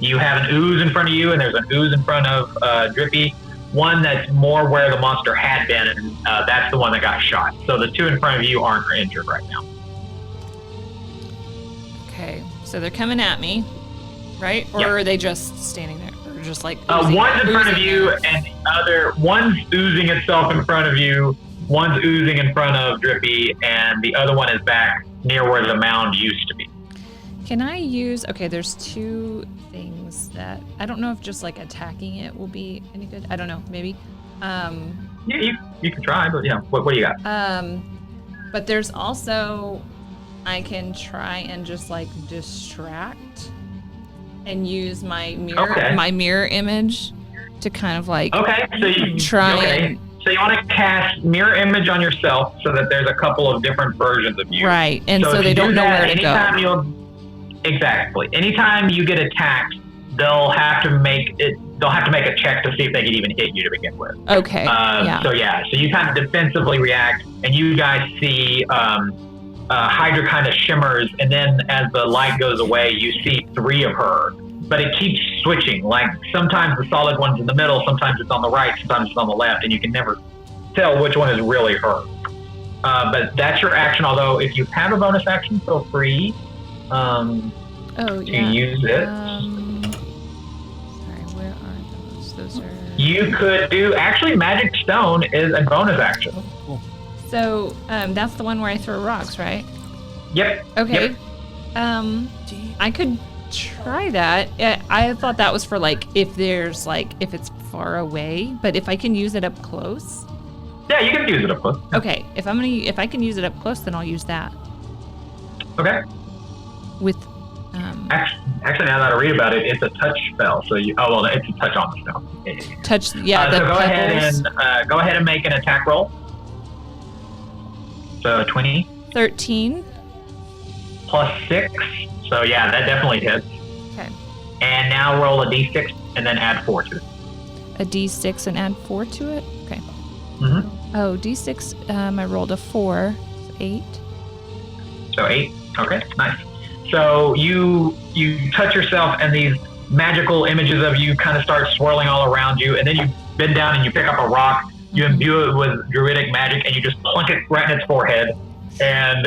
S2: You have an ooze in front of you, and there's an ooze in front of Drippy. One that's more where the monster had been, and that's the one that got shot. So the 2 in front of you aren't injured right now.
S4: Okay, so they're coming at me, right? Or
S2: Yep.
S4: are they just standing there? Or just like
S2: One's in front of
S4: oozing
S2: you,
S4: there?
S2: and the other one's oozing itself in front of you. One's oozing in front of Drippy, and the other one is back near where the mound used to be.
S4: Can I use... Okay, there's 2 things that... I don't know if just like attacking it will be any good. I don't know, maybe.
S2: Yeah, you can try, but yeah. What do you got?
S4: But there's also... I can try and just like distract and use my mirror image to kind of like
S2: So you
S4: try
S2: and so you want to cast mirror image on yourself so that there's a couple of different versions of you.
S4: right, and so
S2: if
S4: they
S2: you
S4: don't
S2: do
S4: know
S2: that,
S4: where to go.
S2: Exactly. Anytime you get attacked, they'll have to make a check to see if they can even hit you to begin with.
S4: Okay. Yeah.
S2: So you kind of defensively react, and you guys see Hydra kind of shimmers, and then as the light goes away, you see 3 of her. But it keeps switching. Like sometimes the solid one's in the middle, sometimes it's on the right, sometimes it's on the left, and you can never tell which one is really her. But that's your action. Although if you have a bonus action, feel free to use it.
S4: Sorry, where are those? Those are.
S2: You could do Magic Stone is a bonus action.
S1: Oh, cool.
S4: So that's the one where I throw rocks, right?
S2: Yep.
S4: Okay.
S2: Yep.
S4: I could try that. I thought that was for like if it's far away, but if I can use it up close.
S2: Yeah, you can use it up close.
S4: Okay, if I can use it up close, then I'll use that.
S2: Okay.
S4: With
S2: Actually, now that I read about it, it's a touch spell. So it's a touch on the spell.
S4: touch,
S2: So
S4: the
S2: go
S4: pebbles.
S2: ahead and make an attack roll. So 20
S4: 13.
S2: plus 6. So yeah, that definitely hits.
S4: Okay.
S2: And now roll a d6 and then add 4 to it.
S4: a D6 and add 4 to it? Okay.
S2: Mm-hmm.
S4: Oh, D6, I rolled a 4, so 8.
S2: So 8. Okay, nice. So you touch yourself, and these magical images of you kind of start swirling all around you, and then you bend down and you pick up a rock, you imbue it with druidic magic, and you just plunk it right in its forehead and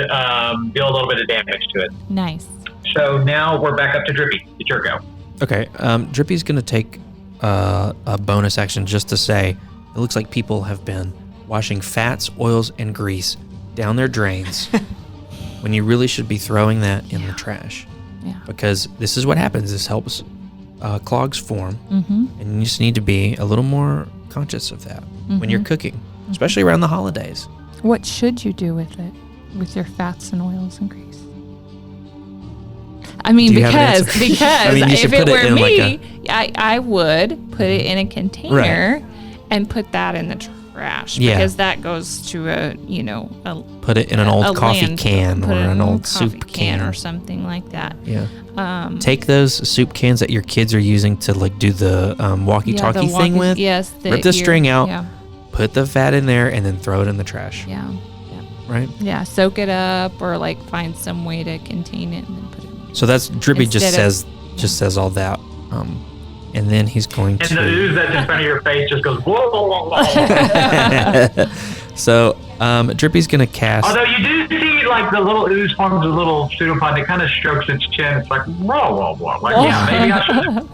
S2: deal a little bit of damage to it.
S4: Nice.
S2: So now we're back up to Drippy. It's your go.
S1: Okay, Drippy's going to take a bonus action just to say it looks like people have been washing fats, oils, and grease down their drains when you really should be throwing that in the trash.
S4: Yeah.
S1: Because this is what happens. This helps clogs form,
S4: Mm-hmm.
S1: and you just need to be a little more conscious of that when you're cooking, especially around the holidays.
S4: What should you do with it? With your fats and oils and grease? I mean,
S1: Do you have an
S4: because
S1: answer? I mean, you should
S4: if it
S1: put it
S4: were
S1: in
S4: me, I would put it in a container
S1: Right.
S4: and put that in the trash
S1: Yeah.
S4: because that goes to a
S1: Put it in an old coffee
S4: landfill.
S1: can
S4: Put
S1: or
S4: it in
S1: an old
S4: coffee
S1: soup can.
S4: or something like that.
S1: Yeah.
S4: Um,
S1: Take those soup cans that your kids are using to like do the walkie-talkie thing with.
S4: Yes.
S1: Rip the string out.
S4: Yeah.
S1: Put the fat in there and then throw it in the trash.
S4: Yeah.
S1: Right?
S4: Yeah. Soak it up or like find some way to contain it and then put it in.
S1: So that's Drippy
S4: Instead of-
S1: says all that. And then he's going
S2: And the ooze that's in front of your face just goes, whoa, whoa, whoa, whoa.
S1: to. So Drippy's going to cast.
S2: Although you do see, like, the little ooze forms a little pseudopod that kind of strokes its chin. It's like, whoa, whoa, whoa. Like, yeah, maybe I should.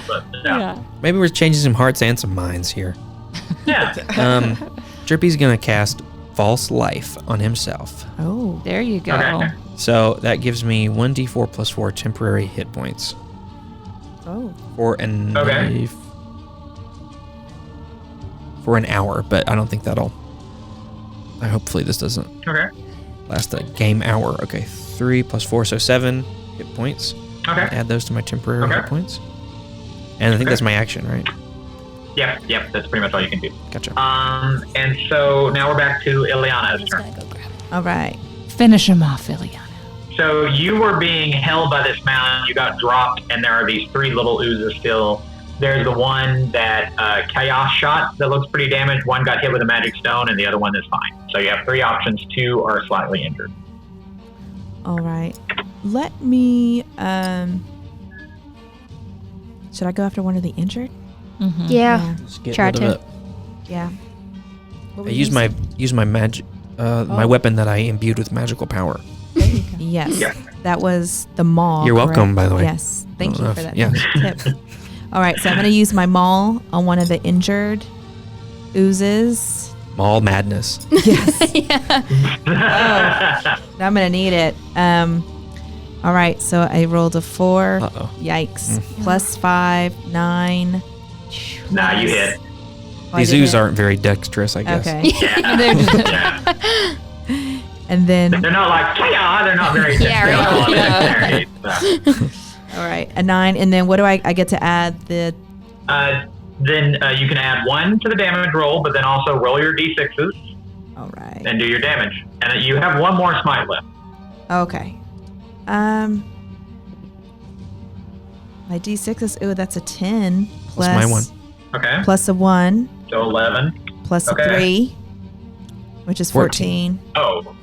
S2: But, yeah.
S1: Maybe we're changing some hearts and some minds here.
S2: Yeah.
S1: Drippy's going to cast False Life on himself.
S5: Oh.
S4: There you go.
S2: Okay.
S1: So that gives me 1d4 plus 4 temporary hit points.
S5: Oh.
S1: For an hour, but I don't think that'll. Hopefully this doesn't
S2: Okay.
S1: last a game hour. Okay, 3 plus 4, so 7 hit points.
S2: Okay.
S1: Add those to my temporary
S2: Okay.
S1: hit points, and I think that's my action, right?
S2: Yep. That's pretty much all you can do.
S1: Gotcha.
S2: And so now we're back to Ileana's turn.
S5: All right.
S4: Finish him off, Ileana.
S2: So you were being held by this mound. You got dropped, and there are these 3 little oozes still. There's the one that Chaos shot that looks pretty damaged. One got hit with a magic stone, and the other one is fine. So you have 3 options. 2 are slightly injured.
S5: All right. Let me. Should I go after one of the injured?
S4: Mm-hmm.
S3: Yeah.
S1: Just get
S3: Try
S1: rid of
S3: to.
S1: it.
S5: Yeah. What
S1: I
S5: were
S1: use
S5: you
S1: my magic, my weapon that I imbued with magical power.
S5: Yes.
S2: Yeah.
S5: That was the maul.
S1: You're welcome,
S5: correct?
S1: by the way.
S5: Yes. Thank you for that
S1: Yeah.
S5: tip. All right. So I'm going to use my maul on one of the injured oozes.
S1: Mall madness.
S5: Yes.
S3: Yeah.
S5: I'm going to need it. All right. So I rolled a 4.
S1: Uh-oh.
S5: Yikes. Plus 5, 9.
S2: Nah, you hit.
S5: Oh, I
S1: These
S5: did
S1: oos
S5: hit.
S1: aren't very dexterous, I guess.
S5: Okay.
S2: Yeah.
S4: They're just-
S2: Yeah.
S5: And then,
S2: They're not like, yeah, they're not very
S3: Yeah, right.
S5: all right, a 9. And then what do I get to add? The
S2: Then you can add 1 to the damage roll, but then also roll your d6s
S5: all right.
S2: and do your damage. And you have 1 more smite left.
S5: Okay. My D6 is, that's a 10 plus
S1: my 1.
S2: Okay.
S5: plus a 1
S2: So 11.
S5: plus
S2: Okay.
S5: a 3, which is 14.
S2: Oh.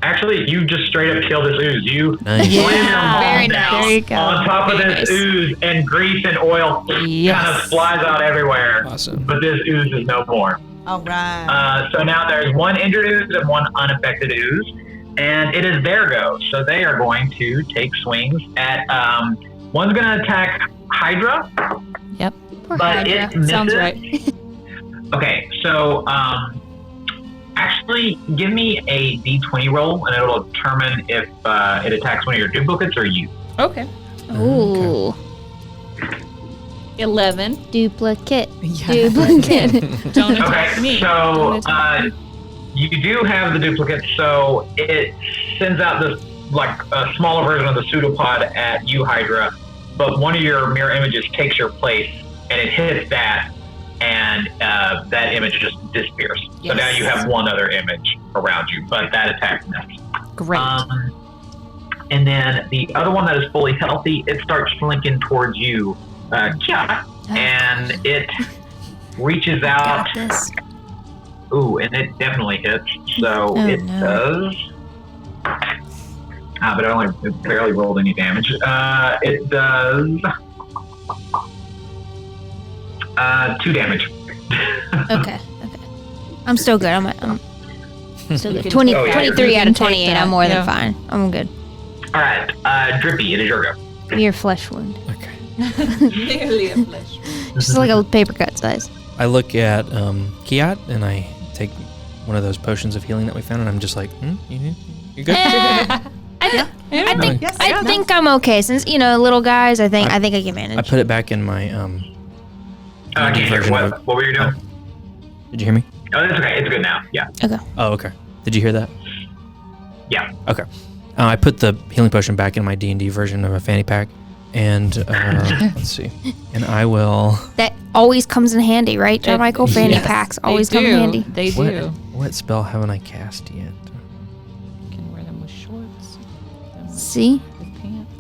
S2: Actually, you just straight up killed this ooze. You
S1: Nice.
S2: slam your
S3: Yeah,
S2: maul
S3: very
S2: down
S3: nice.
S4: There you go.
S2: on top of
S4: Very
S2: this
S4: nice.
S2: ooze, and grease and oil
S4: Yes.
S2: kind of flies out everywhere.
S1: Awesome.
S2: But this ooze is no more.
S5: All right.
S2: So now there's 1 injured ooze and 1 unaffected ooze, and it is their go. So they are going to take swings at. One's going to attack Hydra,
S4: Yep.
S3: Poor
S2: but
S3: Hydra.
S2: it misses.
S4: Sounds right.
S2: Okay, so actually, give me a d20 roll, and it'll determine if it attacks one of your duplicates or you.
S4: Okay.
S3: Ooh.
S4: 11.
S3: Duplicate.
S5: Yeah.
S3: Duplicate.
S4: Don't attack
S2: Okay,
S4: me.
S2: so
S4: Don't attack me.
S2: you do have the duplicate, so it sends out this like a smaller version of the pseudopod at you, Hydra, but one of your mirror images takes your place, and it hits that, and that image just disappears. So now you have one other image around you, but that attack missed.
S4: Great.
S2: And then the other one that is fully healthy, it starts slinking towards you, Kia, and it reaches out.
S3: Got this.
S2: Ooh, and it definitely hits. So it does. But it barely rolled any damage. It does 2 damage.
S3: Okay. I'm still good. I'm still good. 23 out of 28. I'm more than fine. I'm good.
S2: All right, Drippy, it is your go.
S3: Your flesh wound.
S1: Okay.
S4: Nearly a flesh.
S3: Just like a paper cut size.
S1: I look at Kiat and I take one of those potions of healing that we found, and I'm just like, you good?
S3: I think I'm okay. Since little guys, I think I can manage.
S1: I put it back in my
S2: I can't hear. What were you doing?
S1: Did you hear me?
S2: Oh, that's okay. It's good now. Yeah.
S3: Okay.
S1: Oh, okay. Did you hear that?
S2: Yeah.
S1: Okay. I put the healing potion back in my D&D version of a fanny pack, and let's see. And I will.
S3: That always comes in handy, right, John Michael? Fanny packs always come in handy.
S4: They do.
S1: What spell haven't I cast yet?
S4: You can wear them with shorts.
S3: See?
S4: With pants.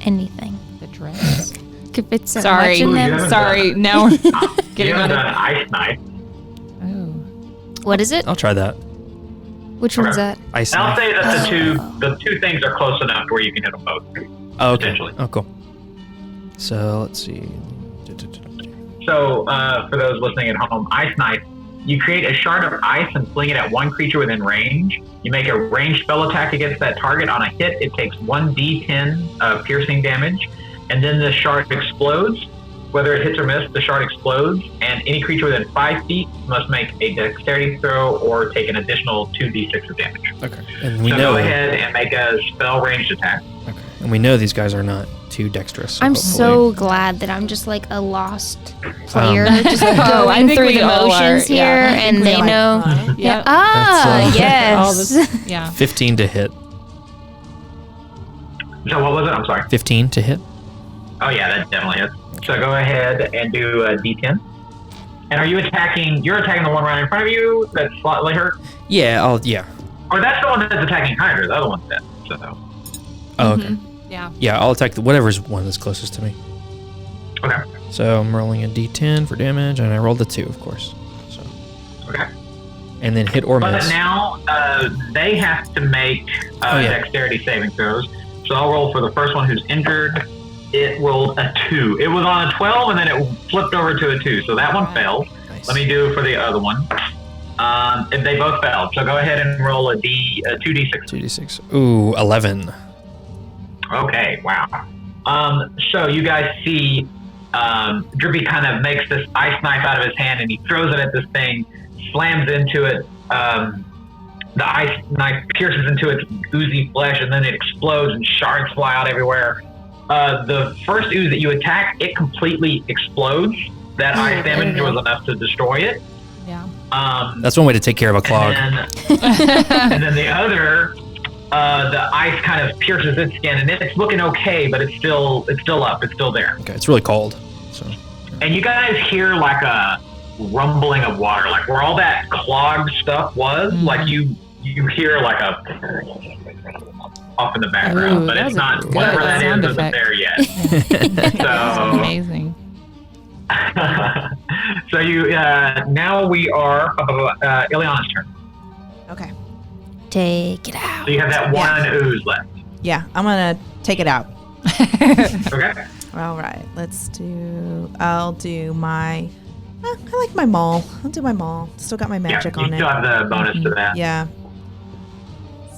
S3: Anything.
S4: The dress.
S3: Could fit so
S4: Sorry.
S3: much in them.
S4: Sorry. Now we're getting
S2: You
S4: on
S2: haven't
S4: it.
S2: done Ice Knife.
S4: Oh.
S3: What is it?
S1: I'll try that.
S3: Which one's that?
S1: Ice
S2: I'll
S1: knife.
S2: say that the two things are close enough to where you can hit them both.
S1: Oh, okay.
S2: Potentially.
S1: Oh, cool. So let's see.
S2: So, for those listening at home, Ice Knife, you create a shard of ice and fling it at one creature within range. You make a ranged spell attack against that target. On a hit, it takes 1d10 of piercing damage, and then the shard explodes. Whether it hits or misses, the shard explodes, and any creature within 5 feet must make a dexterity throw or take an additional 2d6 of damage.
S1: Okay. And we
S2: So
S1: know.
S2: go ahead and make a spell ranged attack.
S1: Okay. And we know these guys are not too dexterous.
S3: I'm
S1: hopefully-
S3: so glad that I'm just like a lost player, just
S4: I
S3: going
S4: think
S3: through
S4: we
S3: the
S4: all are,
S3: motions
S4: yeah.
S3: here, and they know.
S4: Yeah.
S3: Ah,
S1: That's,
S4: All
S3: yes.
S4: this, yeah.
S1: 15 to hit.
S2: So what was it? I'm sorry.
S1: 15 to hit.
S2: Oh yeah, that definitely hits. So go ahead and do a d10. And are you attacking? You're attacking the one right in front of you that's slightly hurt?
S1: Yeah.
S2: Or that's the one that's attacking Hydra. The other one's dead. So.
S1: Oh, okay.
S4: Yeah.
S1: Yeah, I'll attack whatever's one that's closest to me.
S2: Okay.
S1: So I'm rolling a d10 for damage, and I rolled a 2, of course. So.
S2: Okay.
S1: And then hit or
S2: But
S1: miss.
S2: now they have to make dexterity saving throws. So I'll roll for the first one who's injured. It rolled a 2. It was on a 12, and then it flipped over to a 2. So that one failed.
S1: Nice.
S2: Let me do for the other one. And they both failed. So go ahead and roll a 2d6.
S1: 2d6. Ooh, 11.
S2: Okay, wow. So you guys see Drippy kind of makes this ice knife out of his hand, and he throws it at this thing, slams into it. The ice knife pierces into its oozy flesh, and then it explodes, and shards fly out everywhere. The first ooze that you attack, it completely explodes. That ice damage was enough to destroy it.
S4: Yeah.
S1: That's one way to take care of a clog.
S2: And then the other, the ice kind of pierces its skin, and it's looking okay, but it's still up. It's still there.
S1: Okay, it's really cold. So.
S2: And you guys hear like a rumbling of water, like where all that clogged stuff was. Like you hear like a off in the background, but it's not whatever that is isn't there yet. So
S4: amazing.
S2: So you now we are Ileana's turn.
S5: Okay.
S3: Take it out.
S2: So you have that one ooze left.
S5: Yeah, I'm gonna take it out.
S2: Okay.
S5: All right, I'll do my. I like my maul. I'll do my maul. Still got my magic
S2: you
S5: on it.
S2: still have the bonus to that.
S5: Yeah.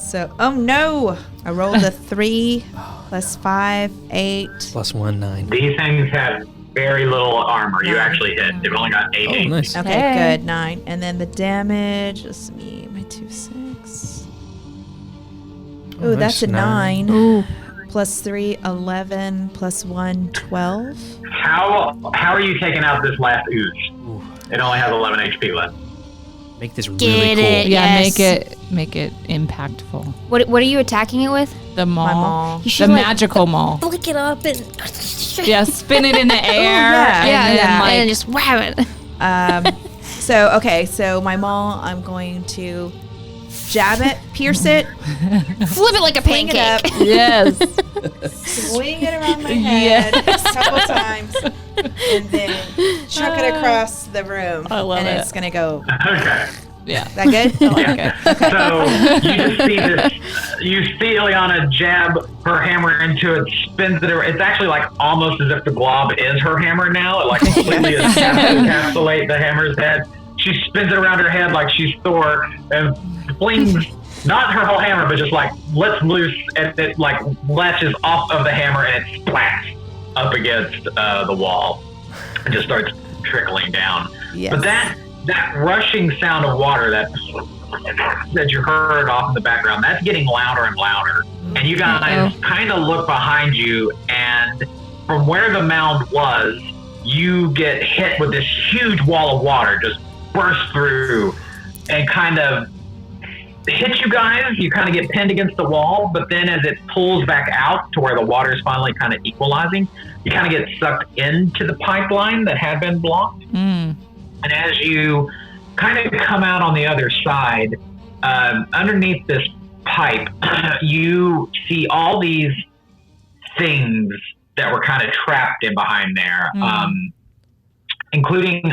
S5: So, oh no! I rolled a 3 plus 5, 8.
S1: Plus 1, 9.
S2: These things have very little armor. You actually hit. They've only got 8.
S1: Oh, nice.
S5: Okay,
S4: Hey.
S5: good. 9. And then the damage, let's see, my 2, 6. Ooh, that's a 9.
S3: Ooh.
S5: Plus 3, 11. Plus 1, 12.
S2: How are you taking out this last ooze?
S1: Ooh.
S2: It only has 11 HP left.
S1: Make this really
S3: Get
S1: cool.
S3: it.
S4: Yeah,
S3: Yes.
S4: make it impactful.
S3: What are you attacking it with?
S4: The maul.
S5: My maul.
S3: You
S4: The
S3: should like
S4: magical maul.
S3: flick it up and
S4: Yeah, spin it in the air.
S5: yeah.
S4: And then, like,
S3: and then just wham it.
S5: So my maul, I'm going to jab it, pierce it,
S3: Flip it like a
S5: fling
S3: pancake.
S5: it up,
S4: yes.
S5: swing it around my head a couple times, and then chuck it across the room.
S4: I love
S5: and
S4: it.
S5: it's gonna go.
S2: Okay.
S4: Yeah.
S5: Is that good? I like it. Okay.
S2: So you just see this. You see Ileana jab her hammer into it, spins it. It's actually like almost as if the glob is her hammer now. It like completely encapsulates the hammer's head. She spins it around her head like she's Thor and flings not her whole hammer, but just like lets loose, and it like latches off of the hammer and it splats up against the wall and just starts trickling down.
S5: Yes.
S2: But that rushing sound of water that you heard off in the background, that's getting louder and louder. And you guys kind of look behind you, and from where the mound was, you get hit with this huge wall of water, just burst through and kind of hit you guys. You kind of get pinned against the wall, but then as it pulls back out to where the water is finally kind of equalizing, you kind of get sucked into the pipeline that had been blocked. And as you kind of come out on the other side, underneath this pipe, you see all these things that were kind of trapped in behind there, including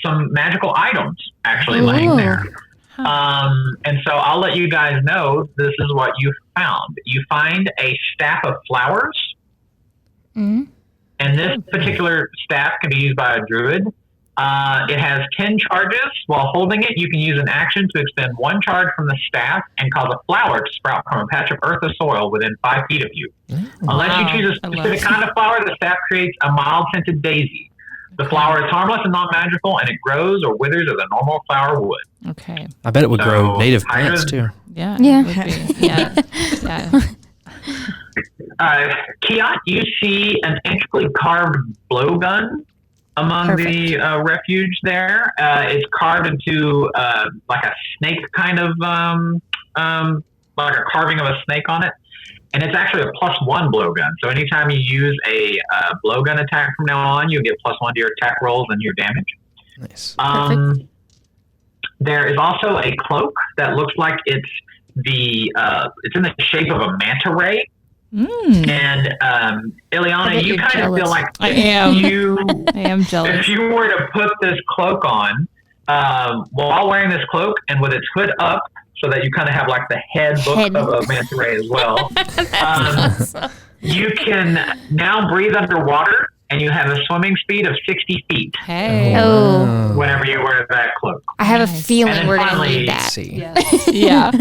S2: some magical items actually laying there. And so I'll let you guys know this is what you found. You find a staff of flowers. And this particular staff can be used by a druid. It has 10 charges. While holding it, you can use an action to expend 1 charge from the staff and cause a flower to sprout from a patch of earth or soil within 5 feet of you. Unless you choose a specific kind of flower, the staff creates a mild-scented daisy. The flower is harmless and non-magical, and it grows or withers as a normal flower would.
S4: Okay.
S1: I bet it would grow native plants, too.
S4: Yeah.
S3: Yeah.
S4: It would be. Yeah.
S2: Kiat, you see an intricately carved blowgun among the refuge there. It's carved into like a snake kind of, like a carving of a snake on it. And it's actually a +1 blowgun. So anytime you use a blowgun attack from now on, you get +1 to your attack rolls and your damage.
S1: Nice.
S2: There is also a cloak that looks like it's it's in the shape of a manta ray. And Ileana, you kind of feel like
S4: I am jealous.
S2: If you were to put this cloak on, while wearing this cloak and with its hood up, so that you kind of have like the head look of a manta ray as well, you can now breathe underwater, and you have a swimming speed of 60 feet.
S4: Hey.
S3: Oh.
S2: Whenever you wear that cloak.
S3: I have a feeling we're going to need that.
S1: See.
S4: Yeah.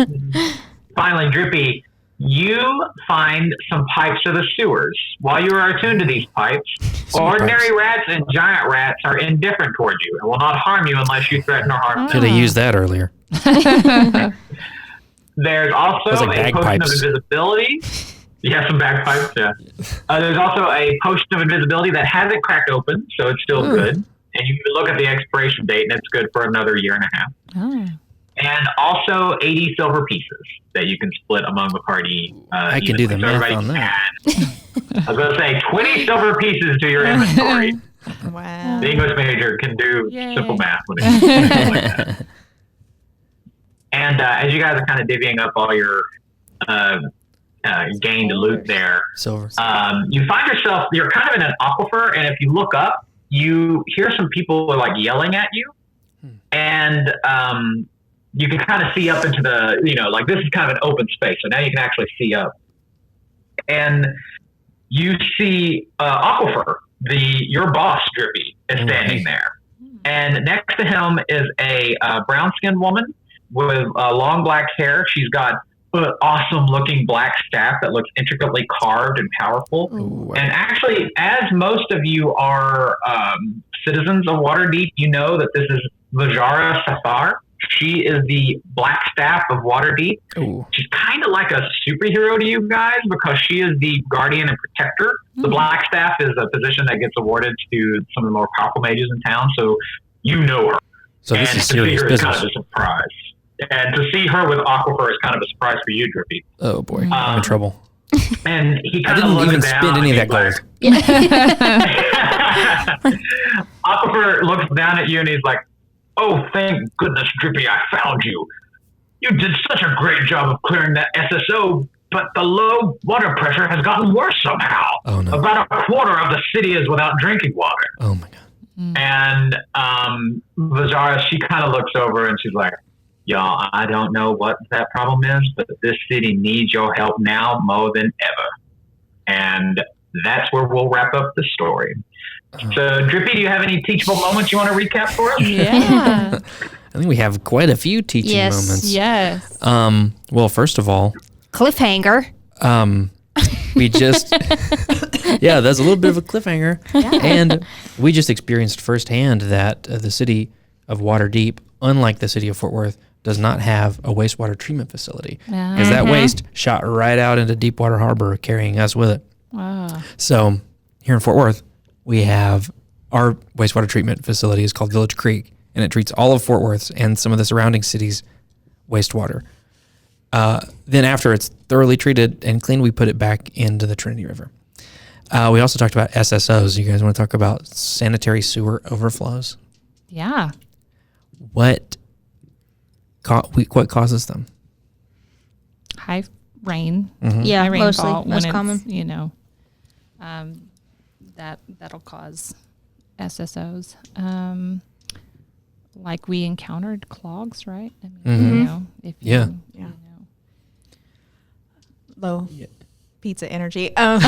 S2: Finally, Drippy, you find some pipes to the sewers. While you are attuned to these pipes, ordinary rats and giant rats are indifferent towards you and will not harm you unless you threaten or harm them.
S1: Should have used that earlier.
S2: There's also
S1: like
S2: a potion of
S1: bagpipes.
S2: invisibility. Yeah, some bagpipes, yeah. There's also a potion of invisibility that hasn't cracked open, so it's still good. And you can look at the expiration date, and it's good for another year and a half. And also 80 silver pieces that you can split among the party.
S1: I can do the math on that.
S2: I was going to say 20 silver pieces to your inventory.
S5: Wow.
S2: The English major can do simple math with it. Like that. And as you guys are kind of divvying up all your gained loot there,
S1: Silver.
S2: you find yourself, you're kind of in an aquifer, and if you look up, you hear some people like yelling at you, and you can kind of see up into the, like this is kind of an open space, so now you can actually see up. And you see Aquifer, your boss, Drippy, is standing there. And next to him is a brown-skinned woman with long black hair. She's got an awesome-looking black staff that looks intricately carved and powerful.
S1: Ooh.
S2: And actually, as most of you are citizens of Waterdeep, you know that this is Vajara Safar. She is the black staff of Waterdeep.
S1: Ooh.
S2: She's kind of like a superhero to you guys because she is the guardian and protector. The black staff is a position that gets awarded to some of the more powerful mages in town, so you know her.
S1: So this
S2: and
S1: is serious
S2: to see her
S1: business.
S2: is kind of a surprise. And to see her with Aquifer is kind of a surprise for you, Drippy.
S1: Oh boy, I'm in trouble.
S2: And he
S1: I
S2: kind of
S1: didn't
S2: looks
S1: even
S2: down
S1: spend any of that
S2: and
S1: gold.
S2: Aquifer looks down at you and he's like, "Oh, thank goodness, Drippy, I found you. You did such a great job of clearing that SSO but the low water pressure has gotten worse somehow.
S1: Oh, no.
S2: About a quarter of the city is without drinking water.
S1: Oh, my God.
S2: And Vazara, she kind of looks over and she's like, y'all, I don't know what that problem is, but this city needs your help now more than ever. And that's where we'll wrap up the story. So, Drippy, do you have any teachable moments you want to recap for us?
S4: Yeah.
S1: I think we have quite a few teaching moments.
S4: Yes.
S1: Well, first of all,
S3: Cliffhanger.
S1: we just, yeah, that's a little bit of a cliffhanger.
S5: Yeah.
S1: And we just experienced firsthand that the city of Waterdeep, unlike the city of Fort Worth, does not have a wastewater treatment facility. Because that waste shot right out into Deepwater Harbor, carrying us with it.
S4: Wow.
S1: So here in Fort Worth, we have our wastewater treatment facility is called Village Creek, and it treats all of Fort Worth's and some of the surrounding cities' wastewater. Then after it's thoroughly treated and cleaned, we put it back into the Trinity River. We also talked about SSOs. You guys want to talk about sanitary sewer overflows?
S4: Yeah.
S1: What causes them?
S4: High rain.
S3: Yeah,
S4: High
S3: mostly.
S4: rainfall when
S3: Most
S4: it's,
S3: common.
S4: you know, that'll cause SSOs. Like we encountered clogs, right? I mean, you know, if you,
S1: Yeah.
S4: you know.
S5: Low pizza energy.
S4: Digesting.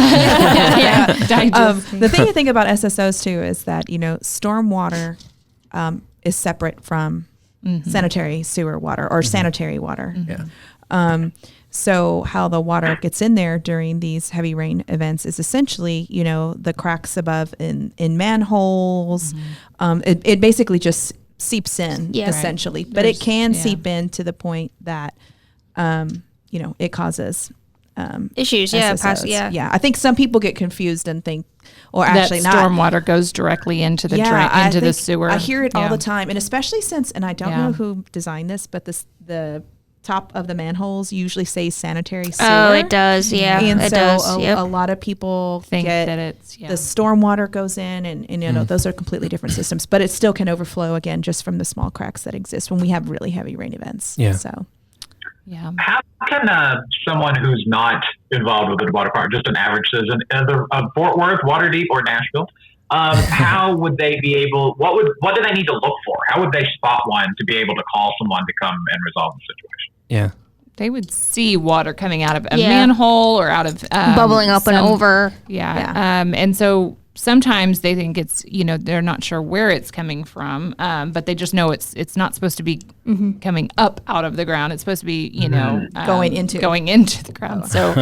S5: The thing to think about SSOs too is that, you know, stormwater is separate from sanitary sewer water or sanitary water.
S1: Yeah.
S5: So how the water gets in there during these heavy rain events is essentially, you know, the cracks above in manholes. It basically just seeps in essentially, but it can seep in to the point that, you know, it causes
S3: Issues,
S5: SSOs.
S3: yeah.
S5: I think some people get confused and think, or
S4: that
S5: actually not.
S4: stormwater goes directly into the
S5: I
S4: the
S5: think
S4: sewer.
S5: I hear it all the time, and especially since, and I don't know who designed this, but the top of the manholes usually say sanitary sewer.
S3: Oh, it does, yeah.
S5: And
S3: it
S5: so
S3: does.
S5: a lot of people
S4: think
S5: get
S4: that it's
S5: the stormwater goes in, and you know those are completely different systems, but it still can overflow again just from the small cracks that exist when we have really heavy rain events.
S1: Yeah.
S5: So
S4: yeah.
S2: How can someone who's not involved with the water department, just an average citizen of Fort Worth, Waterdeep, or Nashville, how would they be able? What do they need to look for? How would they spot one to be able to call someone to come and resolve the situation?
S1: Yeah.
S4: They would see water coming out of a manhole or out of
S3: bubbling up and over.
S4: Yeah. And so sometimes they think it's, you know, they're not sure where it's coming from, but they just know it's not supposed to be coming up out of the ground. It's supposed to be, you know, going into the ground. So,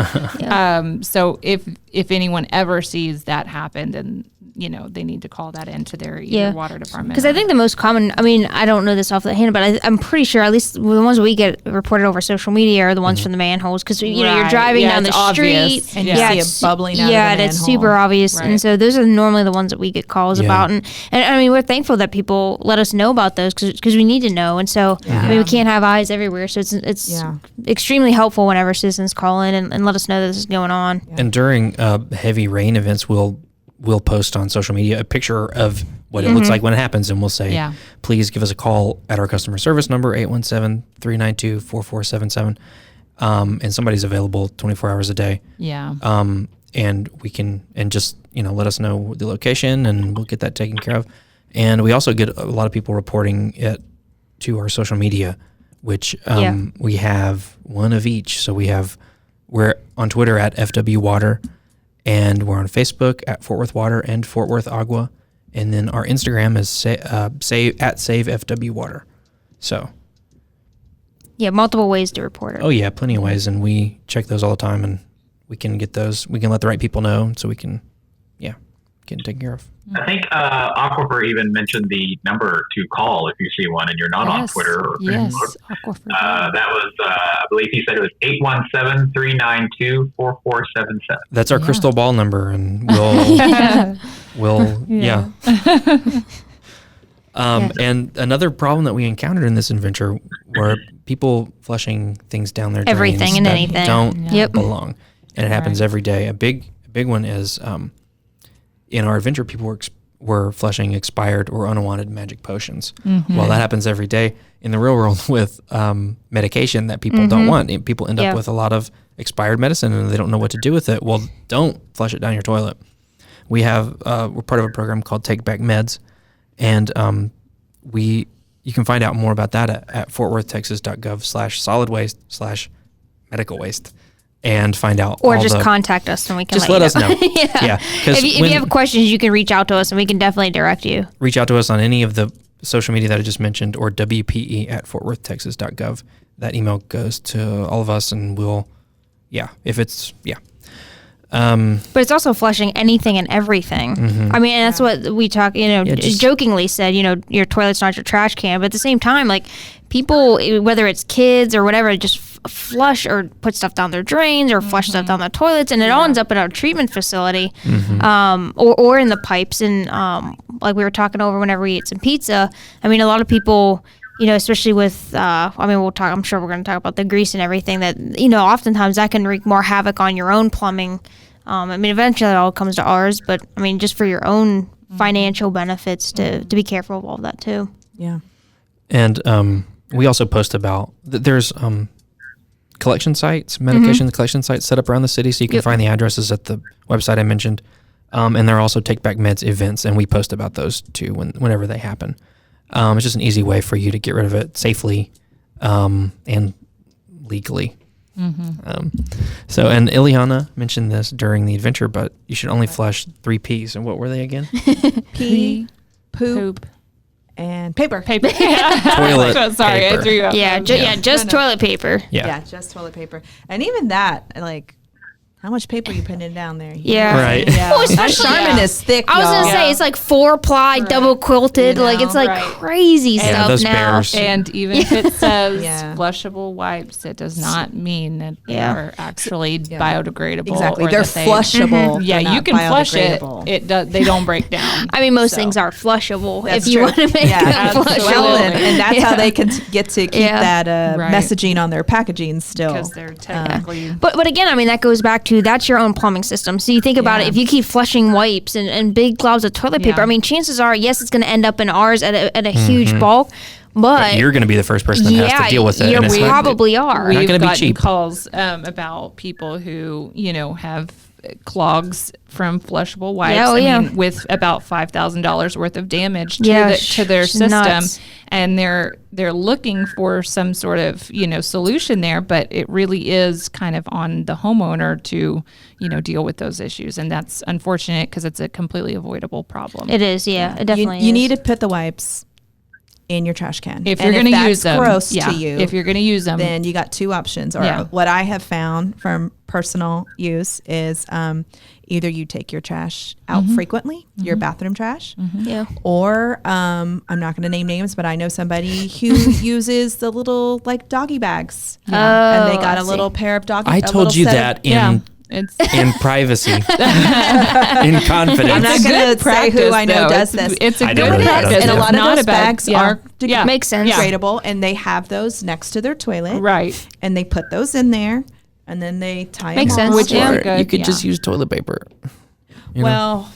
S4: so if anyone ever sees that happen, then, you know, they need to call that into their water department.
S3: Because I think the most common, I mean, I don't know this off the hand, but I'm pretty sure at least the ones we get reported over social media are the ones from the manholes. Because, you know, you're driving down the street.
S5: And you see it bubbling out of the manhole.
S3: Yeah, it's super obvious.
S4: Right.
S3: And so those are normally the ones that we get calls about. And I mean, we're thankful that people let us know about those because we need to know. And so, I mean, we can't have eyes everywhere. So it's extremely helpful whenever citizens call in and let us know that this is going on.
S1: Yeah. And during heavy rain events, we'll post on social media a picture of what it looks like when it happens, and we'll say, please give us a call at our customer service number, 817-392-4477. And somebody's available 24 hours a day.
S4: Yeah.
S1: And we can, and just, you know, let us know the location and we'll get that taken care of. And we also get a lot of people reporting it to our social media, which we have one of each. So we're on Twitter at FW Water, and we're on Facebook at Fort Worth Water and Fort Worth Agua. And then our Instagram is Save FW Water. So.
S3: Yeah, multiple ways to report it.
S1: Oh yeah, plenty of ways. And we check those all the time, and we can get those, we can let the right people know so we can, get them taken care of.
S2: I think Aquifer even mentioned the number to call if you see one and you're not on Twitter or Facebook.
S4: Aquifer.
S2: That was, I believe he said it was 817-392-4477.
S1: That's our crystal ball number, and we'll And another problem that we encountered in this adventure were people flushing things down their drains
S3: everything and
S1: that
S3: anything
S1: don't belong, and it happens every day. A big one is in our adventure, people were flushing expired or unwanted magic potions. Well, that happens every day in the real world with medication that people don't want. People end up with a lot of expired medicine and they don't know what to do with it, well, don't flush it down your toilet. We have we're part of a program called Take Back Meds, and you can find out more about that at fortworthtexas.gov/solid waste/medical waste, and find out.
S3: Or just contact us and we can
S1: just let us know.
S3: Yeah. If you have questions, you can reach out to us and we can definitely direct you.
S1: Reach out to us on any of the social media that I just mentioned, or wpe@fortworthtexas.gov. That email goes to all of us, and we'll, but
S3: it's also flushing anything and everything.
S1: Mm-hmm.
S3: I mean, and that's what we talk, jokingly said, your toilet's not your trash can. But at the same time, like, people, whether it's kids or whatever, just flush or put stuff down their drains or flush stuff down the toilets, and it all ends up in our treatment facility, or in the pipes. And like we were talking over whenever we ate some pizza, I mean, a lot of people, especially with, I'm sure we're going to talk about the grease and everything that, oftentimes that can wreak more havoc on your own plumbing. Eventually it all comes to ours, but just for your own financial benefits to be careful of all of that too.
S5: Yeah.
S1: And we also post about, there's collection sites, medication collection sites set up around the city, so you can find the addresses at the website I mentioned. And there are also Take Back Meds events, and we post about those too whenever they happen. It's just an easy way for you to get rid of it safely and legally. And Ileana mentioned this during the adventure, but you should only flush 3 P's. And what were they again?
S5: Pee, poop, and paper.
S1: Toilet
S4: Sorry,
S1: paper.
S4: I threw you off.
S3: Just toilet paper.
S5: Yeah, just toilet paper. And even that, like, how much paper you putting down there?
S1: Right.
S5: Yeah.
S3: Oh,
S5: That Charmin is thick.
S3: I was going to say, it's like 4-ply, double quilted. Like, it's like crazy stuff
S1: those
S3: now.
S1: bears.
S4: And even if it says flushable wipes, it does not mean that they are actually biodegradable.
S5: Exactly.
S4: Or
S5: They're
S4: that
S5: flushable.
S4: Yeah,
S5: They're
S4: you
S5: not
S4: can flush it.
S5: biodegradable.
S4: They don't break down.
S3: Most things are flushable
S5: That's
S3: if you
S5: true.
S3: want to make them
S4: absolutely.
S3: flushable.
S5: Well, and that's how they can get to keep that
S4: Right.
S5: messaging on their packaging still.
S4: Because they're technically...
S3: But again, that goes back to, that's your own plumbing system. So you think about it, if you keep flushing wipes and big globs of toilet paper, chances are, yes, it's going to end up in ours at a huge bulk, but
S1: you're going to be the first person that has to deal with it.
S3: You
S1: and
S3: probably are.
S1: Not
S4: We've
S1: gonna be
S4: gotten
S1: cheap.
S4: calls about people who, have clogs from flushable wipes. With about $5,000 worth of damage to their system,
S3: nuts.
S4: and they're looking for some sort of solution there, but it really is kind of on the homeowner to deal with those issues, and that's unfortunate because it's a completely avoidable problem.
S3: It is, it definitely is.
S5: You need to put the wipes in your trash can.
S4: If you're going to use them,
S5: gross to you,
S4: if you're going to use them,
S5: then you got 2 options. Or what I have found from personal use is either you take your trash out frequently, your bathroom trash, or I'm not going to name names, but I know somebody who uses the little like doggy bags, and they got a little pair of doggy.
S1: I told you that in privacy, in confidence.
S5: I'm not going to say who I know does this.
S4: It's a
S1: good
S4: practice.
S5: And a lot of those bags are
S3: makes sense.
S5: degradable, and they have those next to their toilet,
S4: right?
S5: And they put those in there, and then they tie
S3: Makes
S5: them
S3: sense.
S5: off.
S4: Which
S1: You could just use toilet paper.
S5: Well,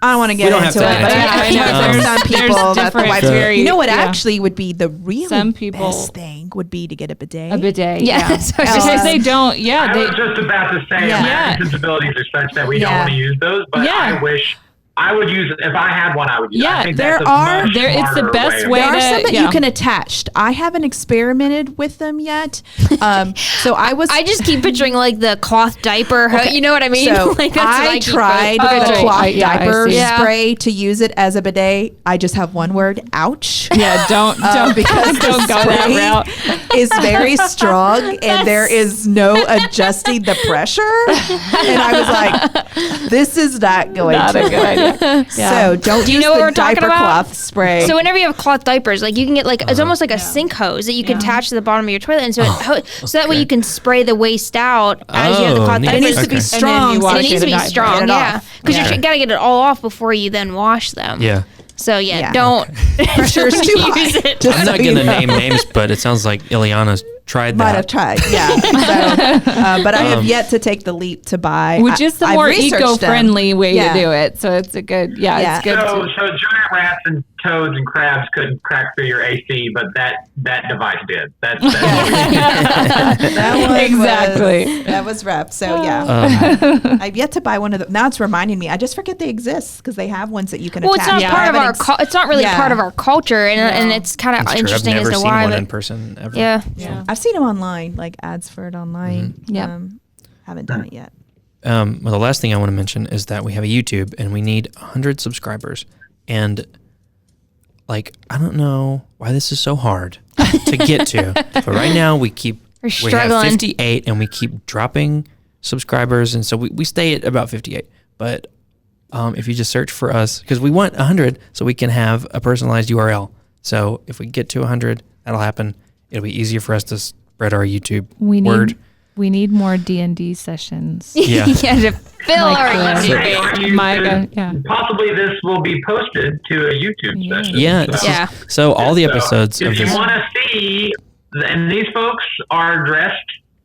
S5: I don't want to get
S1: don't have
S5: into
S1: to
S5: it, but
S1: get
S5: I
S1: into
S5: think
S1: it.
S5: there's some people that the wipes.
S4: very-
S5: You know what
S4: yeah.
S5: actually would be the really
S4: Some people-
S5: best thing would be to get a bidet.
S4: A bidet,
S3: Yes.
S4: because they don't.
S2: I was just about to say American sensibilities are such that we don't want to use those, but I wish I would use it. If I had one, I would use it. I think
S5: there
S2: that's a
S5: are-
S2: much
S4: there- it's the
S2: smarter
S4: best
S2: of
S4: way
S5: There are some that
S4: Yeah.
S5: you can attach. I haven't experimented with them yet. So I
S3: just keep picturing like the cloth diaper. You know what I mean?
S5: So
S3: Like, that's what
S5: I
S3: keep
S5: tried
S3: picturing.
S5: the cloth
S4: I
S5: diaper
S4: see.
S5: spray to use it as a bidet. I just have one word: ouch.
S4: Yeah, don't
S5: Because
S4: don't
S5: the
S4: go that
S5: spray
S4: route.
S5: is very strong, and there is no adjusting the pressure. And I was like, this is not going
S4: Not
S5: to
S4: a good
S5: work.
S4: idea.
S5: So don't
S3: Do you
S5: use
S3: know what
S5: the
S3: we're talking
S5: diaper
S3: about?
S5: cloth spray.
S3: So whenever you have cloth diapers, like you can get like it's almost like a sink hose that you can attach to the bottom of your toilet, and so so that way you can spray the waste out as you have the cloth
S1: neat.
S3: diapers.
S5: it needs to be
S1: Okay.
S5: strong.
S4: And then you
S5: so
S4: wash
S3: It needs to be
S4: Get it
S3: strong,
S5: off.
S3: because
S5: Yeah.
S3: you gotta get it all off before you then wash them.
S1: Yeah.
S3: So
S5: Yeah.
S3: don't
S5: Pressure is too high.
S3: use it.
S5: Just
S1: I'm
S5: so
S1: not
S5: you
S1: going to
S5: know.
S1: name names, but it sounds like Ileana's tried that.
S5: Might have tried, yeah. But I have yet to take the leap to buy.
S4: Which is the more eco-friendly way to do it. So it's a good, it's good.
S2: So giant rats and toads and crabs couldn't crack through your AC, but that device did. That
S5: was rough. So I've yet to buy one of them. Now it's reminding me. I just forget they exist because they have ones that you can attach.
S3: It's not part of our. It's not really part of our culture, and it's kind of interesting
S1: I've never
S3: as to
S1: seen
S3: why.
S1: one in person ever.
S3: Yeah.
S5: I've seen them online, like ads for it online. Haven't done it yet.
S1: Well, the last thing I want to mention is that we have a YouTube and we need 100 subscribers. And I don't know why this is so hard to get to, but right now we have 58 and we keep dropping subscribers. And so we stay at about 58. But if you just search for us, because we want 100 so we can have a personalized URL. So if we get to 100, that'll happen. It'll be easier for us to spread our YouTube word.
S4: We need more D&D sessions.
S1: Yeah.
S3: To fill our
S2: YouTube. Possibly this will be posted to a YouTube session.
S1: Yeah. So all the episodes of
S2: this. If you want to see, and these folks are dressed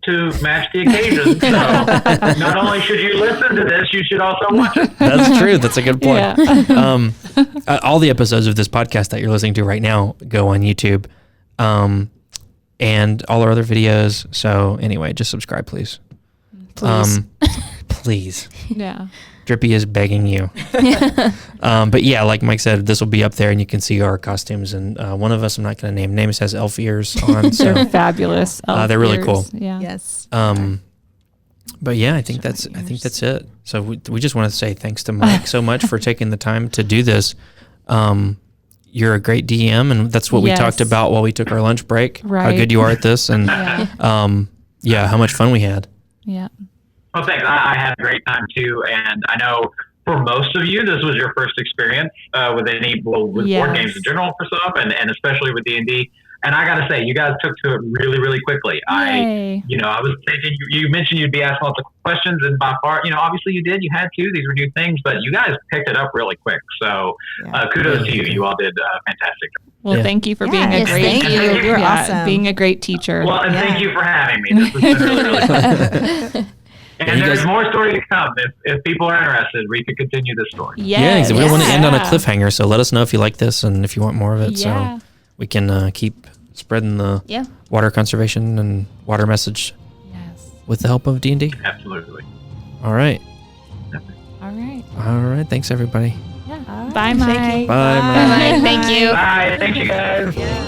S2: to match the occasion. So not only should you listen to this, you should also watch it.
S1: That's true. That's a good point. Yeah. All the episodes of this podcast that you're listening to right now go on YouTube. And all our other videos. So anyway, just subscribe, please. Please.
S4: Yeah.
S1: Drippy is begging you. But yeah, like Mike said, this will be up there and you can see our costumes. And one of us, I'm not going to name, has elf ears on. So
S4: they're fabulous.
S1: They're really cool.
S4: Yeah.
S5: Yes.
S1: But yeah, I think that's it. So we just want to say thanks to Mike so much for taking the time to do this. You're a great DM, and that's what we talked about while we took our lunch break.
S4: Right.
S1: How good you are at this, and how much fun we had.
S4: Yeah.
S2: Well, thanks. I had a great time too, and I know for most of you, this was your first experience with board games in general for some, and especially with D&D. And I got to say, you guys took to it really, really quickly.
S4: Yay.
S2: I was thinking, you mentioned you'd be asking lots of questions, and by far, obviously you did. You had to. These were new things, but you guys picked it up really quick. So kudos to you. You all did fantastic.
S4: Well, thank you for being a great teacher.
S5: You're awesome.
S4: Being a great teacher.
S2: Well, and thank you for having me. This has been really, really fun. And there's more story to come. If people are interested, we could continue this story.
S1: Yeah, we don't want to end on a cliffhanger. So let us know if you like this and if you want more of it. So we can keep spreading the water conservation and water message with the help of D&D.
S2: Absolutely.
S1: All right.
S4: All
S1: right. Thanks, everybody.
S4: Yeah. Bye, Mike.
S1: Bye, Mike.
S3: Thank you.
S2: Bye. Thank you, guys.
S5: Yeah.